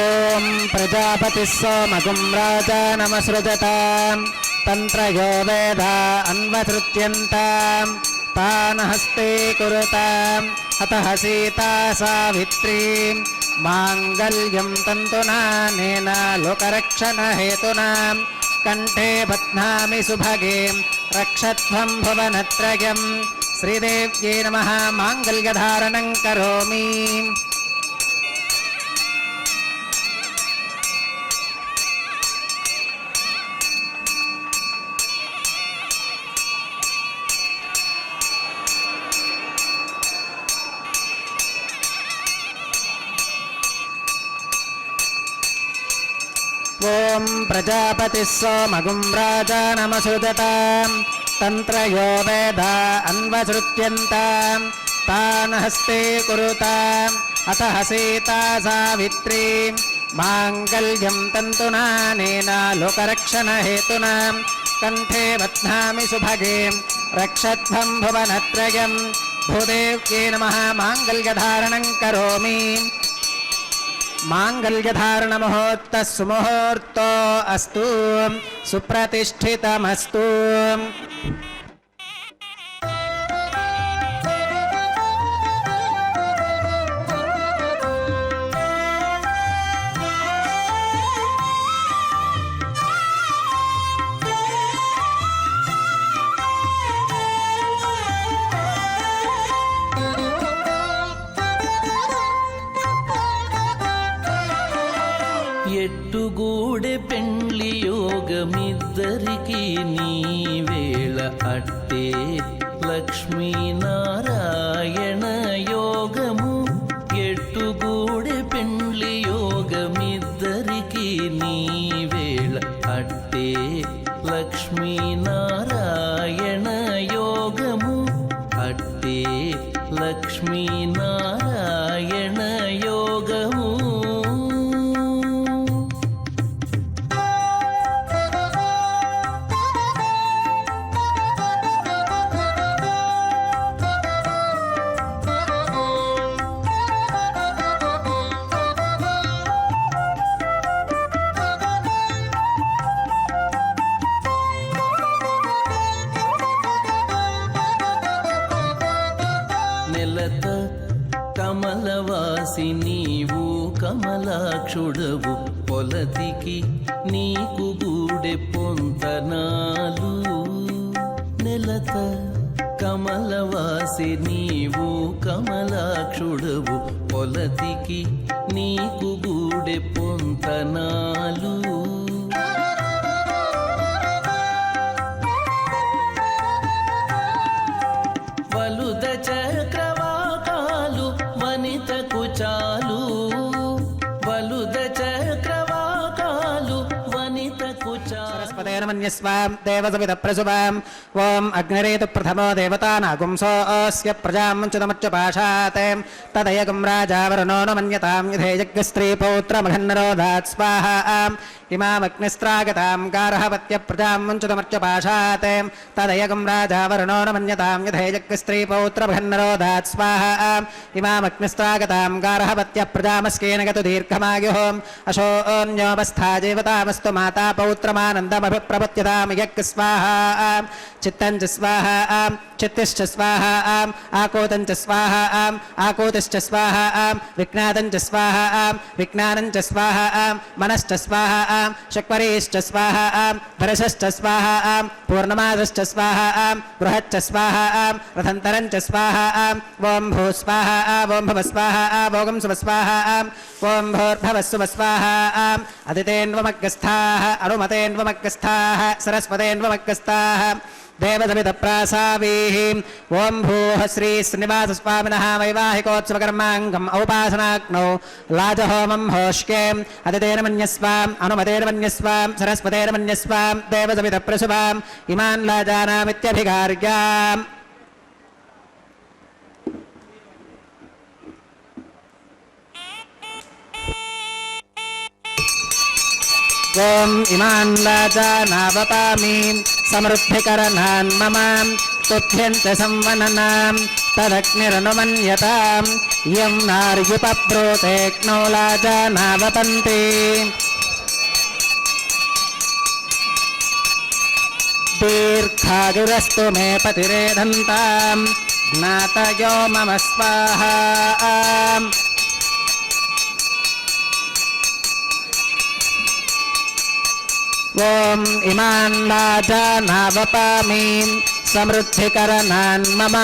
ஓம் பிரஜாபதி சோமகும் ராஜானமஸ்ருஜதாம் தந்த்ரயோ வேதா அன்வத்ருத்யந்தாம் தானஹஸ்தே குருதாம் அத்தஹ சீதா சாவித்ரீம் மாங்கல்யம் தந்துநானேன லோகரக்ஷணஹேதுனாம் கண்டே பத்னாமி சுபகேம் ரக்ஷத்வம் புவனத்ரயம் ஸ்ரீதேவ்யை நமः மாங்கல்யதாரணம் கரோமி. ஓம் பிரஜாபதி சோமகும் ராஜானமஸ்ருஜதாம் தந்த்ரயோ வேதா அன்வஸ்ருத்யந்தாம் தானஹஸ்தே குருதாம் அத்தஹ சீதா சாவித்ரீம் மாங்கல்யம் தந்துநானேன லோகரக்ஷணஹேதுனாம் கண்டே பத்னாமி சுபகேம் ரக்ஷத்வம் புவனத்ரயம் பூதேவ்யை நமः மாங்கல்யதாரணம் கரோமி. மாங்கல்யதாரண முகூர்த்த சுமுகூர்த்தோ அஸ்து சுப்ரதிஷ்டிதமஸ்து. ఎట్టుగూడె పెండ్లి యోగమిద్దరికి నీ వేళ అట్టే లక్ష్మీనారాయణ యోగము. ఎట్టుగూడె పెండ్లి యోగమిద్దరికి నీ వేళ అట్టే లక్ష్మీనారాయణ యోగము. అట్టే లక్ష్మీనారాయణ యోగము. కమలాక్షుడవు పొలతికి నీకు గూడె పొంతనాలు నెలత కమలవాసి నీవు కమలాక్షుడవు పొలతికి నీకు గూడె పొంతనాలు వలుద చక్రవాకాలు వనితకు చాలు వలుద చక్రవాకాలు వనితకు చాలు सरस्वतेर्मन्यस्वां देवसवितप्रसुवां ॐ अग्निरेतु प्रथमो देवतानागुंसोऽस्य प्रजां चुतमच्युपाशात् तदयगुं राजावरुणो न मन्यतां यथेजग्स्त्रीपौत्रमघन्नरोधात् स्वाहा इमामग्निस्त्रागतां गार्हवत्यप्रजां चुतमच्युपाशात् तदयगुं राजावरुणो न मन्यतां यथेजग्स्त्रीपौत्रमघन्नरोधात् स्वाहा इमामग्निस्त्रागतां गार्हवत्यप्रजामस्केन गतु दीर्घमायुः अशोऽन्योपस्था जीवतामस्तु माता पौत्रमानन्दमभिप्रपत्यतां यक् स्वाहा चित्तञ्च स्वाहा चित्तिश्च स्वाहा आकोतञ्च स्वाहा आकोतिश्च स्वाहा विज्ञातञ्च स्वाहा विज्ञानञ्च स्वाहा मनश्च स्वाहा शक्वरीश्च स्वाहा भरशश्च स्वाहा पूर्णमासश्च स्वाहा बृहच्च स्वाहा रथन्तरञ्च स्वाहा ॐ भू स्वाहा ॐ भव स्वाहा भोगं सुव स्वाहा ॐ भूर्भवस्सुव स्वाहा अदितेन्वमग्गस्थाः अनुमतेन्वमग्गस्थाः सरस्वतेन्वमग्गस्थाः देवसवितप्रासावीः ॐ भूः श्री श्रीनिवासस्वामिनः वैवाहिकोत्सवकर्माङ्गम् औपासनाग्नौ लाजहोमं होष्के अदितेन मन्यस्वाम् अनुमतेन मन्यस्वाम् सरस्वतेन मन्यस्वाम् देवसवितप्रसुवाम् इमान् लाजानामित्यभिकार्याम् ॐ इमान् लाजानावपामि समृद्धिकरणान् मम तुभ्यञ्च संवननां तदग्निरनुमन्यतां यं नार्युपब्रूतेऽग्नौ लाजानावपन्ति दीर्घायुरस्तु मे पतिरेधन्तां ज्ञातयो मम स्वाहा ॐ इमान् लाजानावपामि समृद्धिकरणान् मम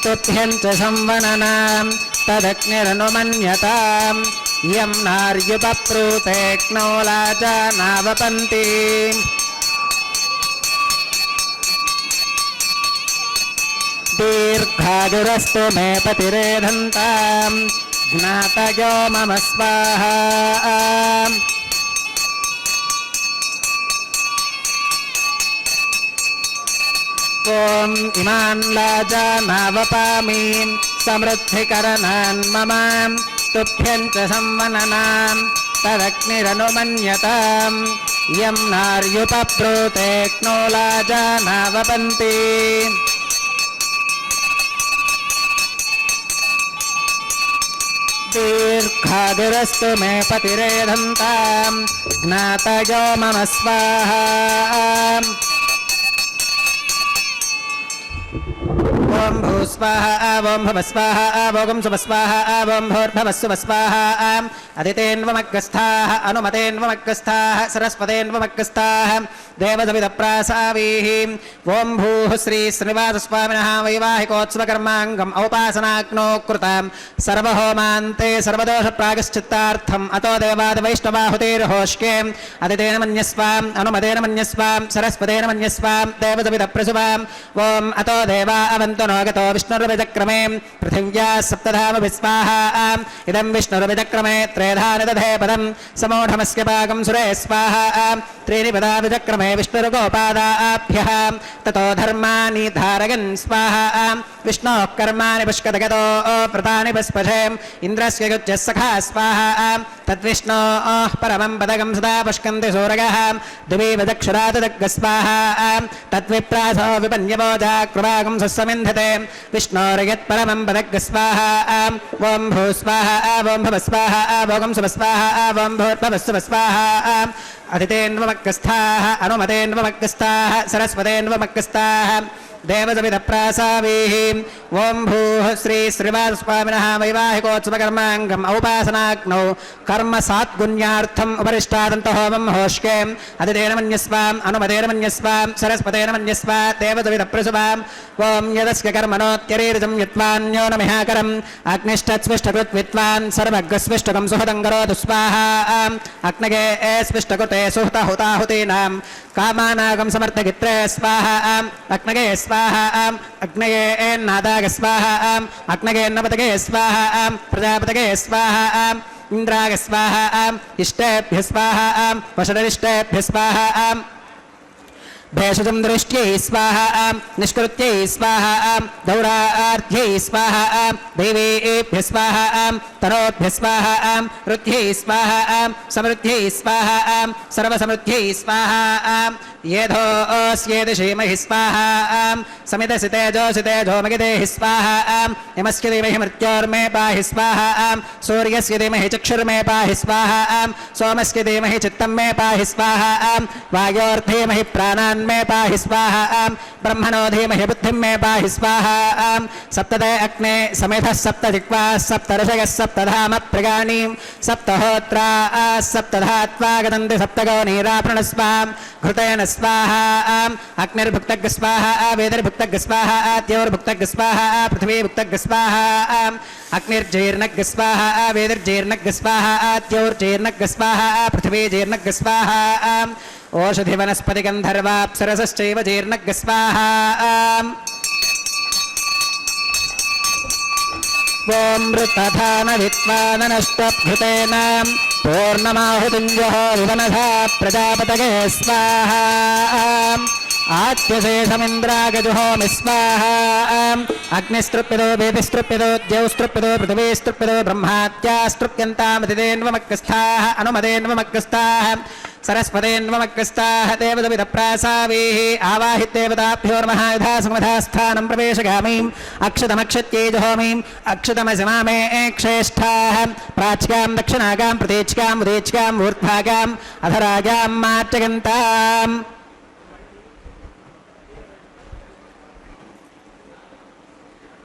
तुभ्यञ्च संवननां तदग्निरनुमन्यतां यं नार्युपब्रूतेऽग्नौ लाजानावपन्ति दीर्घायुरस्तु मे पतिरेधन्तां ज्ञातयो मम स्वाहा ॐ इमान् लाजानावपामि समृद्धिकरणान् मम तुभ्यञ्च संवननां तदग्निरनुमन्यतां यं नार्युपब्रूतेऽग्नौ लाजानावपन्ति दीर्घायुरस्तु मे पतिरेधन्तां ज्ञातयो मम स्वाहा ॐ भूस्वाहा ॐ भवस्वाहा भोगं सुवस्वाहा ॐ भूर्भवस्सुवस्वाहा अदितेन्वमग्गस्थाः अनुमतेन्वमग्गस्थाः सरस्वतेन्वमग्गस्थाः देवसवितप्रासावीः ॐ भूः श्री श्रीनिवासस्वामिनः वैवाहिकोत्सवकर्माङ्गम् औपासनाग्नौ कृतां सर्वहोमान्ते सर्वदोषप्रायश्चित्तार्थम् अतो देवादिवैष्णवाहुतिर्होष्के अदितेन मन्यस्वाम् अनुमतेन मन्यस्वाम् सरस्वतेन मन्यस्वाम् देवसवितप्रसुवाम् ॐ अतो देवा अवन्तु नो गतो विष्णुर्विचक्रमे पृथिव्याः सप्तधामभिस्वाहा इदं विष्णुर्विचक्रमे त्रेधानि दधे पदं समूढमस्य पाकं सुरे स्वाहा त्रीणि पदा विचक्रमे विष्णुर्गोपादाभ्यः ततो धर्माणि धारयन् स्वाहा विष्णोः कर्माणि पुष्कतगतो व्रतानि पुष्पशे इन्द्रस्य युज्यः सखा स्वाहा तद्विष्णोः परमं पदकं सदा पुष्कन्ति सूरगः द्वि विदक्षुरादग्गः स्वाहा तद्विप्रासो विपन्यवोजा कृपाकं सस्समिन्धते विष्णोर्यत्परमं पदग्गः स्वाहा ॐ भू स्वाहा ॐ भव स्वाहा भोगं सुव स्वाहा ॐ भूर्भवस्सुव स्वाहा अदितेन्वमग्गस्थाः अनुमतेन्वमग्गस्थाः सरस्वतेन्वमग्गस्थाः देवसविधप्रासावीः ॐ भूः श्री श्रीवासस्वामिनः वैवाहिकोत्सवकर्माङ्गम् औपासनाग्नौ कर्म सात्गुण्यार्थम् उपरिष्टादन्तहोमं होष्के अदितेन मन्यस्वाम् अनुमतेन मन्यस्वाम् सरस्वतेन मन्यस्वा देवसविधप्रसवाम् ॐ यदस्य कर्मणोत्यरीर्जं यत्वान्यो न मिहाकरम् अग्निष्ठत्स्विष्टकृत्वित्वान् सर्वग्रस्विष्टकं सुहदं करोतु स्वाहा अग्नगे स्विष्टकृते सुहताहुताहुतीनां कामानागं समर्थगित्रे स्वाहा अग्नगे स्वाहा अग्नये नादाग स्वाहा अग्नगे नवतगे स्वाहा प्रजापतगे स्वाहा इंद्राग स्वाहा इष्टेभ्य स्वाहा वषडरिष्टेभ्य स्वाहा भेषजं दृष्ट्यै स्वाहा निष्कृत्यै स्वाहा दौरार्थ्यै स्वाहा देवेभ्य स्वाहा तनोभ्य स्वाहा रुद्ध्यै स्वाहा समृद्ध्यै स्वाहा सर्वसमृद्ध्यै स्वाहा येधोऽस्येदिषीमहि स्वाहा समितसितेजोषितेजो मगिदेहि स्वाहा यमस्य धीमहि मृत्योर्मे पाहि स्वाहा सूर्यस्य धीमहि चक्षुर्मे पाहि स्वाहा सोमस्य धीमहि चित्तं मे पाहि स्वाहा वायोर्धीमहि प्राणान् मे पाहि स्वाहा ब्रह्मणो धीमहि बुद्धिं मे पाहि स्वाहा सप्तदे अग्ने समेधः सप्त जिह्वा सप्त ऋषयः सप्तधाम प्रगाणी सप्तहोत्रा सप्तधात्वा गदन्ति सप्तगो नीराप्रणस्वां घृतेन स्वाहा अग्निर्भुक्तग् स्वाहा वेदर्भुक्तग् स्वाहा द्योर्भुक्तग् स्वाहा पृथिवीभुक्तग् स्वाहा अग्निर्जीर्णग् स्वाहा वेदर्जीर्णग् स्वाहा द्योर्जीर्णग् स्वाहा पृथिवीजीर्णग् स्वाहा ओषधिवनस्पतिगन्धर्वाप्सरसश्चैव जीर्णग् स्वाहा ॐ मृतधानवित्वाननष्टभृतेन पूर्णमाहुतिञ्जहोरिवनधा प्रजापतये स्वाहा आत्यशेषमिन्द्रागजुहोमि स्वाहा अग्निस्तृप्यतो वेदिस्तृप्यतो द्यौस्तृप्यतो पृथिवीस्तृप्यतो ब्रह्मात्यास्तृप्यन्तामतिदेन्वमग्रस्थाः अनुमदेन्वमग्रस्थाः सरस्वतेन्वमग्रस्थाः देवदविदप्रासावीः आवाहिदेवताभ्यो नमः यथा समधास्थानं प्रवेशगामीम् अक्षतमक्षत्यै जहोमीम् अक्षतमसिमामे क्षेष्ठाः प्राच्यां दक्षिणागां प्रतीच्यां उदीच्यां ऊर्ध्वागाम् अधरागां मार्जगन्ताम्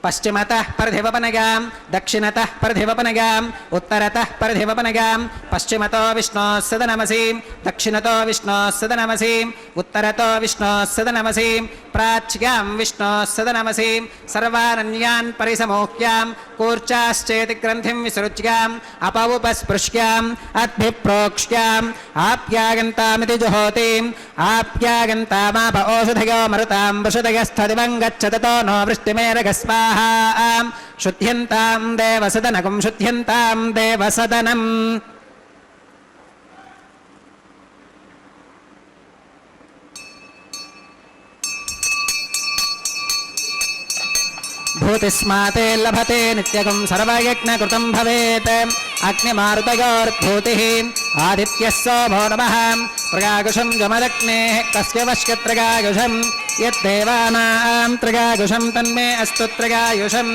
पश्चिमतः परधिवपनगां दक्षिणतः परधिवपनगां उत्तरतः परधिवपनगां पश्चिमतो विष्णोः सदनमसीं दक्षिणतो विष्णोः सदनमसीं उत्तरतो विष्णोः सदनमसीं प्राच्यां विष्णोः सदनमसीं सर्वानन्यान् परिसमोह्यां कूर्चाश्चेति ग्रन्थिं विसृज्याम् अपौपस्पृश्याम् अद्भिप्रोक्ष्याम् आप्यागन्तामिति जुहोतिम् आप्यागन्तामाप ओषधयो मरुतां वृषदयस्थदिवं गच्छततो नो वृष्टिमेरग स्वाहा शुद्ध्यन्तां देवसदनकं शुद्ध्यन्तां देवसदनम् भूतिस्माते लभते नित्यकं सर्वयज्ञकृतं भवेत् अग्निमारुतयोर्भूतिः आदित्यः सोमो नमः प्रगायुषं जमदग्नेः कस्य वश्यत्रगायुषं यद्देवानां त्रिगायुषं तन्मे अस्तु त्रिगायुषं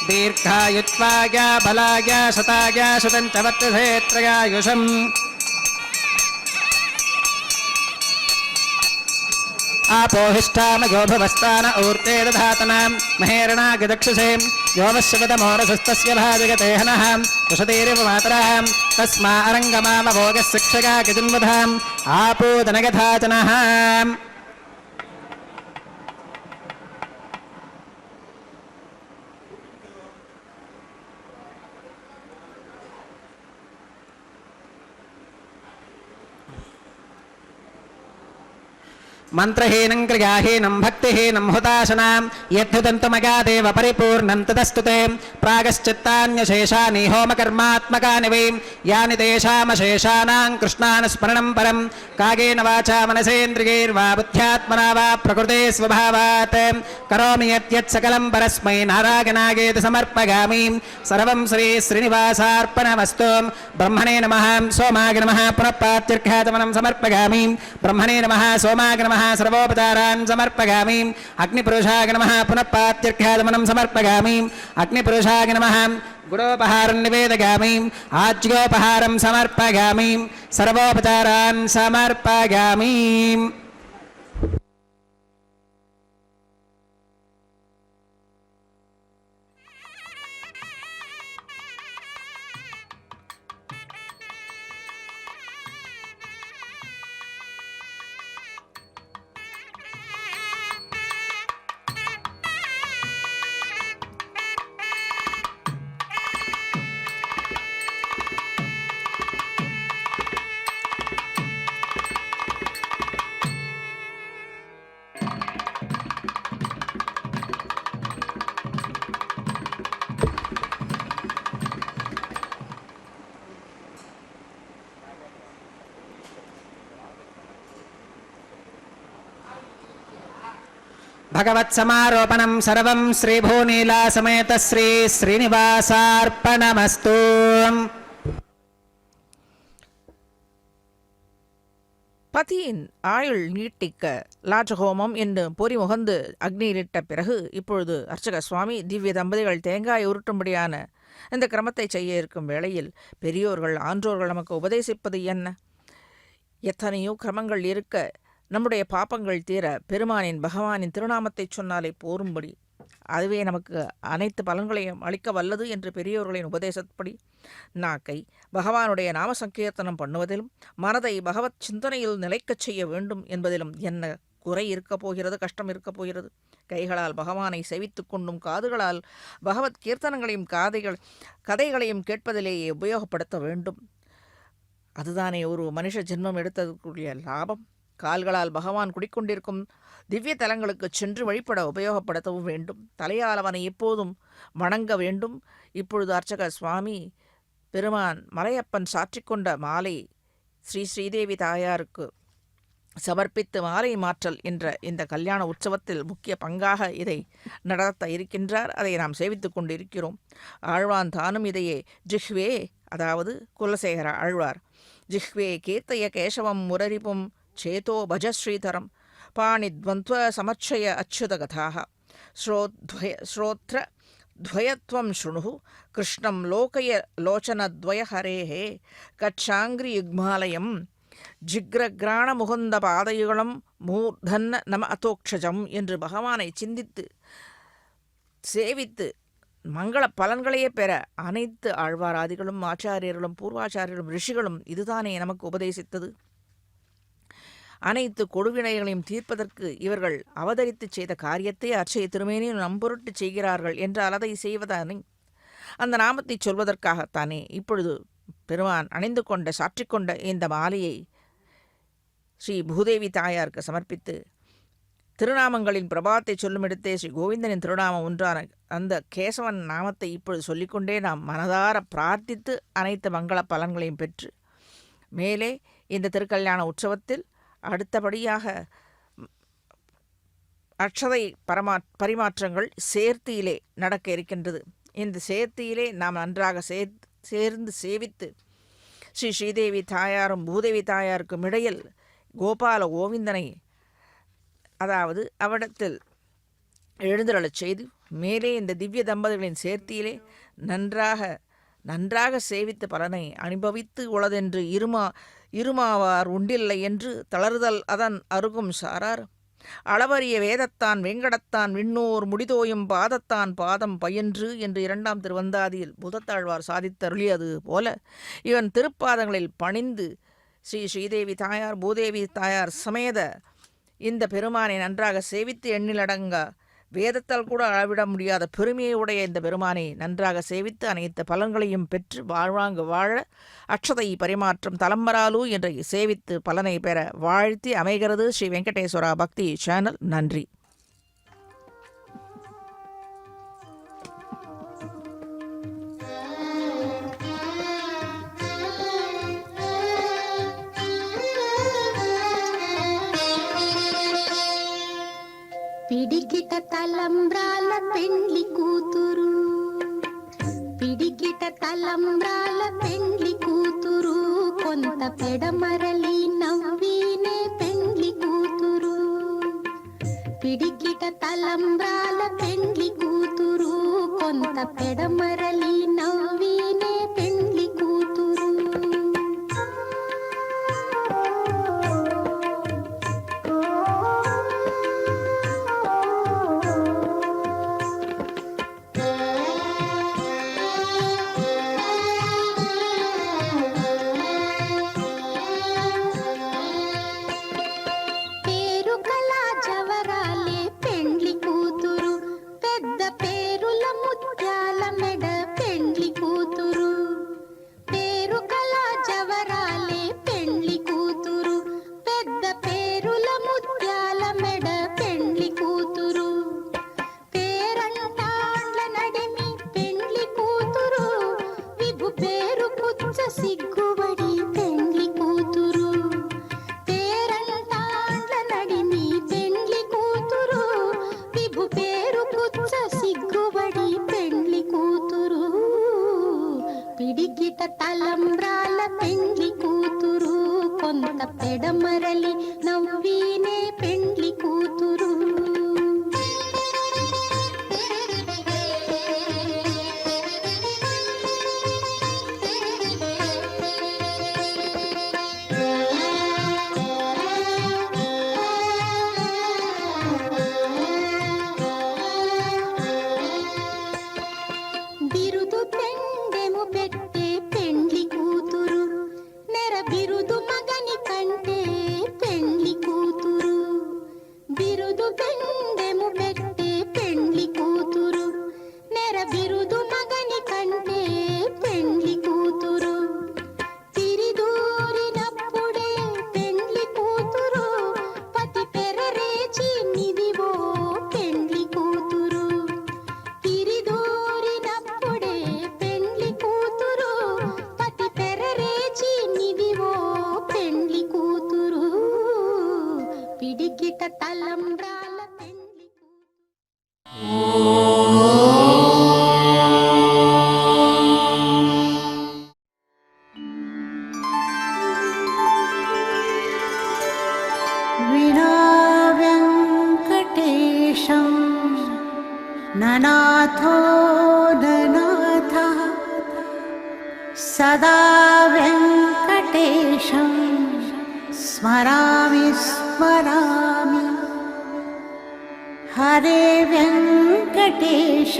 दीर्घायुत्वाया बलाया शताया शतं च वर्तते त्रिगायुषम् आपोहिष्ठामयो भवस्तान ऊर्ते दधातनां महेरणागदक्षसे योवश्यपतमोरसस्तस्य भाजगते हनः कुशतीरिव मातरः तस्मा अरङ्गमामभोगः शिक्षका गजन्वधाम् आपूदनगधाचनः मंत्रहीनं क्रियाहीनं भक्तिहीनं हुताशनां यद्धुदन्तमगादेव परिपूर्णं तदस्तुते प्रागश्चित्तान्यशेषानि होमकर्मात्मकानि वै यानि तेषामशेषानां कृष्णानुस्मरणं परं कागेन वाचा मनसेन्द्रियैर्वा बुद्ध्यात्मना वा प्रकृते स्वभावात् करोमि यत् सकलं परस्मै नारायणागेति समर्पयामि सर्वं श्री श्रीनिवासार्पणमस्तु ब्रह्मणे नमः सोमाय नमः पुनः पात्यर्घ्याचमनं समर्पयामि ब्रह्मणे नमः सोमाय नमः सर्वोपचारान् समर्पयामि अग्निपुरुषाय नमः पुनः पात्यर्घ्याचमनं समर्पयामि अग्निपुरुषाय नमः गुडोपहारं निवेदयामि आज्योपहारं समर्पयामि सर्वोपचारान् समर्पयामि। భగవత్సమారోపణం సర్వం శ్రీభూనీలా సమేత శ్రీ శ్రీనివాసార్పణమస్తు. பதியின் ஆயுள் நீட்டிக்க லாஜஹோமம் என்று பொறி முகந்து அக்னியிலிட்ட பிறகு இப்பொழுது அர்ச்சக சுவாமி திவ்ய தம்பதிகள் தேங்காய் உருட்டும்படியான இந்த கிரமத்தை செய்ய இருக்கும் வேளையில் பெரியோர்கள் ஆன்றோர்கள் நமக்கு உபதேசிப்பது என்ன? எத்தனையோ கிரமங்கள் இருக்க நம்முடைய பாப்பங்கள் தீர பெருமானின் பகவானின் திருநாமத்தை சொன்னாலே போரும்படி அதுவே நமக்கு அனைத்து பலன்களையும் அளிக்க வல்லது என்று பெரியோர்களின் உபதேசப்படி நாக்கை பகவானுடைய நாம சங்கீர்த்தனம் பண்ணுவதிலும் மனதை பகவத் சிந்தனையில் நிலைக்கச் செய்ய வேண்டும் என்பதிலும் என்ன குறை இருக்கப் போகிறது, கஷ்டம் இருக்கப் போகிறது? கைகளால் பகவானை செவித்துக் கொண்டும் காதுகளால் பகவத் கீர்த்தனங்களையும் கதைகளையும் கேட்பதிலேயே உபயோகப்படுத்த வேண்டும். அதுதானே ஒரு மனுஷ ஜென்மம் எடுத்ததற்குரிய லாபம். கால்களால் பகவான் குடிக்கொண்டிருக்கும் திவ்ய தலங்களுக்கு சென்று வழிபட உபயோகப்படுத்தவும் வேண்டும். தலையால் அவனை எப்போதும் வணங்க வேண்டும். இப்பொழுது அர்ச்சக சுவாமி பெருமான் மலையப்பன் சாற்றிக்கொண்ட மாலை ஸ்ரீதேவி தாயாருக்கு சமர்ப்பித்து மாலை மாற்றல் என்ற இந்த கல்யாண உற்சவத்தில் முக்கிய பங்காக இதை நடத்த இருக்கின்றார். அதை நாம் சேவித்துக் கொண்டிருக்கிறோம். ஆழ்வான் தானும் இதையே ஜிஹ்வே, அதாவது குலசேகர ஆழ்வார், ஜிஹ்வே கீர்த்தய கேசவம் முரரிப்பும் சேதோ பஜஸ்ரீதரம் பாணித்வந்த்வ சமர்ச்சய அச்சுத கதாக ஸ்ரோத்ர துவயத்வம் ஸ்ருணு கிருஷ்ணம் லோகய லோச்சனத்வய ஹரேஹே கச்சாங்கிரி யுக்மாலயம் ஜிக்ரக்ராண முகுந்த பாதயுகலம் மூர்தன்ன நம அதோக்ஷஜம் என்று பகவானை சிந்தித்து சேவித்து மங்கள பலன்களையே பெற அனைத்து ஆழ்வாராதிகளும் ஆச்சாரியர்களும் பூர்வாச்சாரியர்களும் ரிஷிகளும் இதுதானே நமக்கு உபதேசித்தது. அனைத்து கொடுவினைகளையும் தீர்ப்பதற்கு இவர்கள் அவதரித்து செய்த காரியத்தை அர்ச்சை திருமேனியும் நம்பொருட்டு செய்கிறார்கள் என்றால் அதை செய்வதானே அந்த நாமத்தை சொல்வதற்காகத்தானே இப்பொழுது பெருமான் அணிந்து கொண்ட சாற்றிக்கொண்ட இந்த மாலையை ஸ்ரீ பூதேவி தாயாருக்கு சமர்ப்பித்து திருநாமங்களின் பிரபாத்தை சொல்லுமிடத்தே ஸ்ரீ கோவிந்தனின் திருநாமம் ஒன்றான அந்த கேசவன் நாமத்தை இப்பொழுது சொல்லிக்கொண்டே நாம் மனதார பிரார்த்தித்து அனைத்து மங்கள பலன்களையும் பெற்று மேலே இந்த திருக்கல்யாண உற்சவத்தில் அடுத்தபடியாக அக்ஷதை பரிமாற்றங்கள் சேர்த்தியிலே நடக்க இருக்கின்றது. இந்த சேர்த்தியிலே நாம் நன்றாக சேர்ந்து சேவித்து ஸ்ரீதேவி தாயாரும் பூதேவி தாயாருக்கும் இடையில் கோபால கோவிந்தனை, அதாவது அவரிடத்தில் எழுந்தருளச் செய்து மேலே இந்த திவ்ய தம்பதிகளின் சேர்த்தியிலே நன்றாக சேவித்து பலனை அனுபவித்து உளதென்று இருமாவார் உண்டில்லை என்று தளறுதல் அதன் அருகும் சாரார் அளவரிய வேதத்தான் வெங்கடத்தான் விண்ணோர் முடிதோயும் பாதத்தான் பாதம் பயின்று என்று 2ஆம் திருவந்தாதியில் புதத்தாழ்வார் சாதித்தருளியது போல இவன் திருப்பாதங்களில் பணிந்து ஸ்ரீதேவி தாயார் பூதேவி தாயார் சமேத இந்த பெருமானை நன்றாக சேவித்து எண்ணிலடங்க வேதத்தால் கூட அளவிட முடியாத பெருமையை உடைய இந்த பெருமானை நன்றாக சேவித்து அனைத்து பலன்களையும் பெற்று வாழ்வாங்கு வாழ அக்ஷதை பரிமாற்றம் தலம்பராலு என்று சேவித்து பலனை பெற வாழ்த்தி அமைகிறது ஸ்ரீ வெங்கடேஸ்வரா பக்தி சேனல். நன்றி. పిడికిట తలంబ్రాల పెండ్లి కూతురు, పిడికిట తలంబ్రాల పెండ్లి కూతురు, కొంత పెడమరలి నవ్వినే పెండ్లి కూతురు. పిడికిట తలంబ్రాల పెండ్లి కూతురు, కొంత పెడమరలి నవ్వినే పెండ్లి కూతురు. పెండ్లి పెడమరలి నవ్వీనే పెండ్లి కూతురు. బిరుదు పెండెము పెట్టే పెండ్లి కూతురు, నెర బిరుదు మగని కంటే పెండ్లి కూతురు. బిరుదు పెండెము పెట్టే పెండ్లి కూతురు, నెర బిరుదు మగని కంటే పెండ్లి కూతురు. తిరిదూరినప్పుడే పెండ్లి కూతురు, పతి పెరరేచి నిదివో పెండ్లి కూతురు. తిరిదూరినప్పుడే పెండ్లి కూతురు, పతి పెరరేచి నిదివో పెండ్లి కూతురు. పిడికిట తలంబ్రాల పెండ్లి కూతురు. विना वेङ्कटेशं ननाथो ननाथः, सदा वेङ्कटेशं स्मरामि स्मरामि. हरे वेङ्कटेश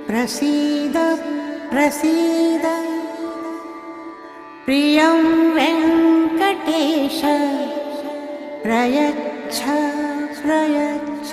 प्रसीद प्रसीद, प्रियं वेङ्कटेश प्रयच्छ प्रयच्छ.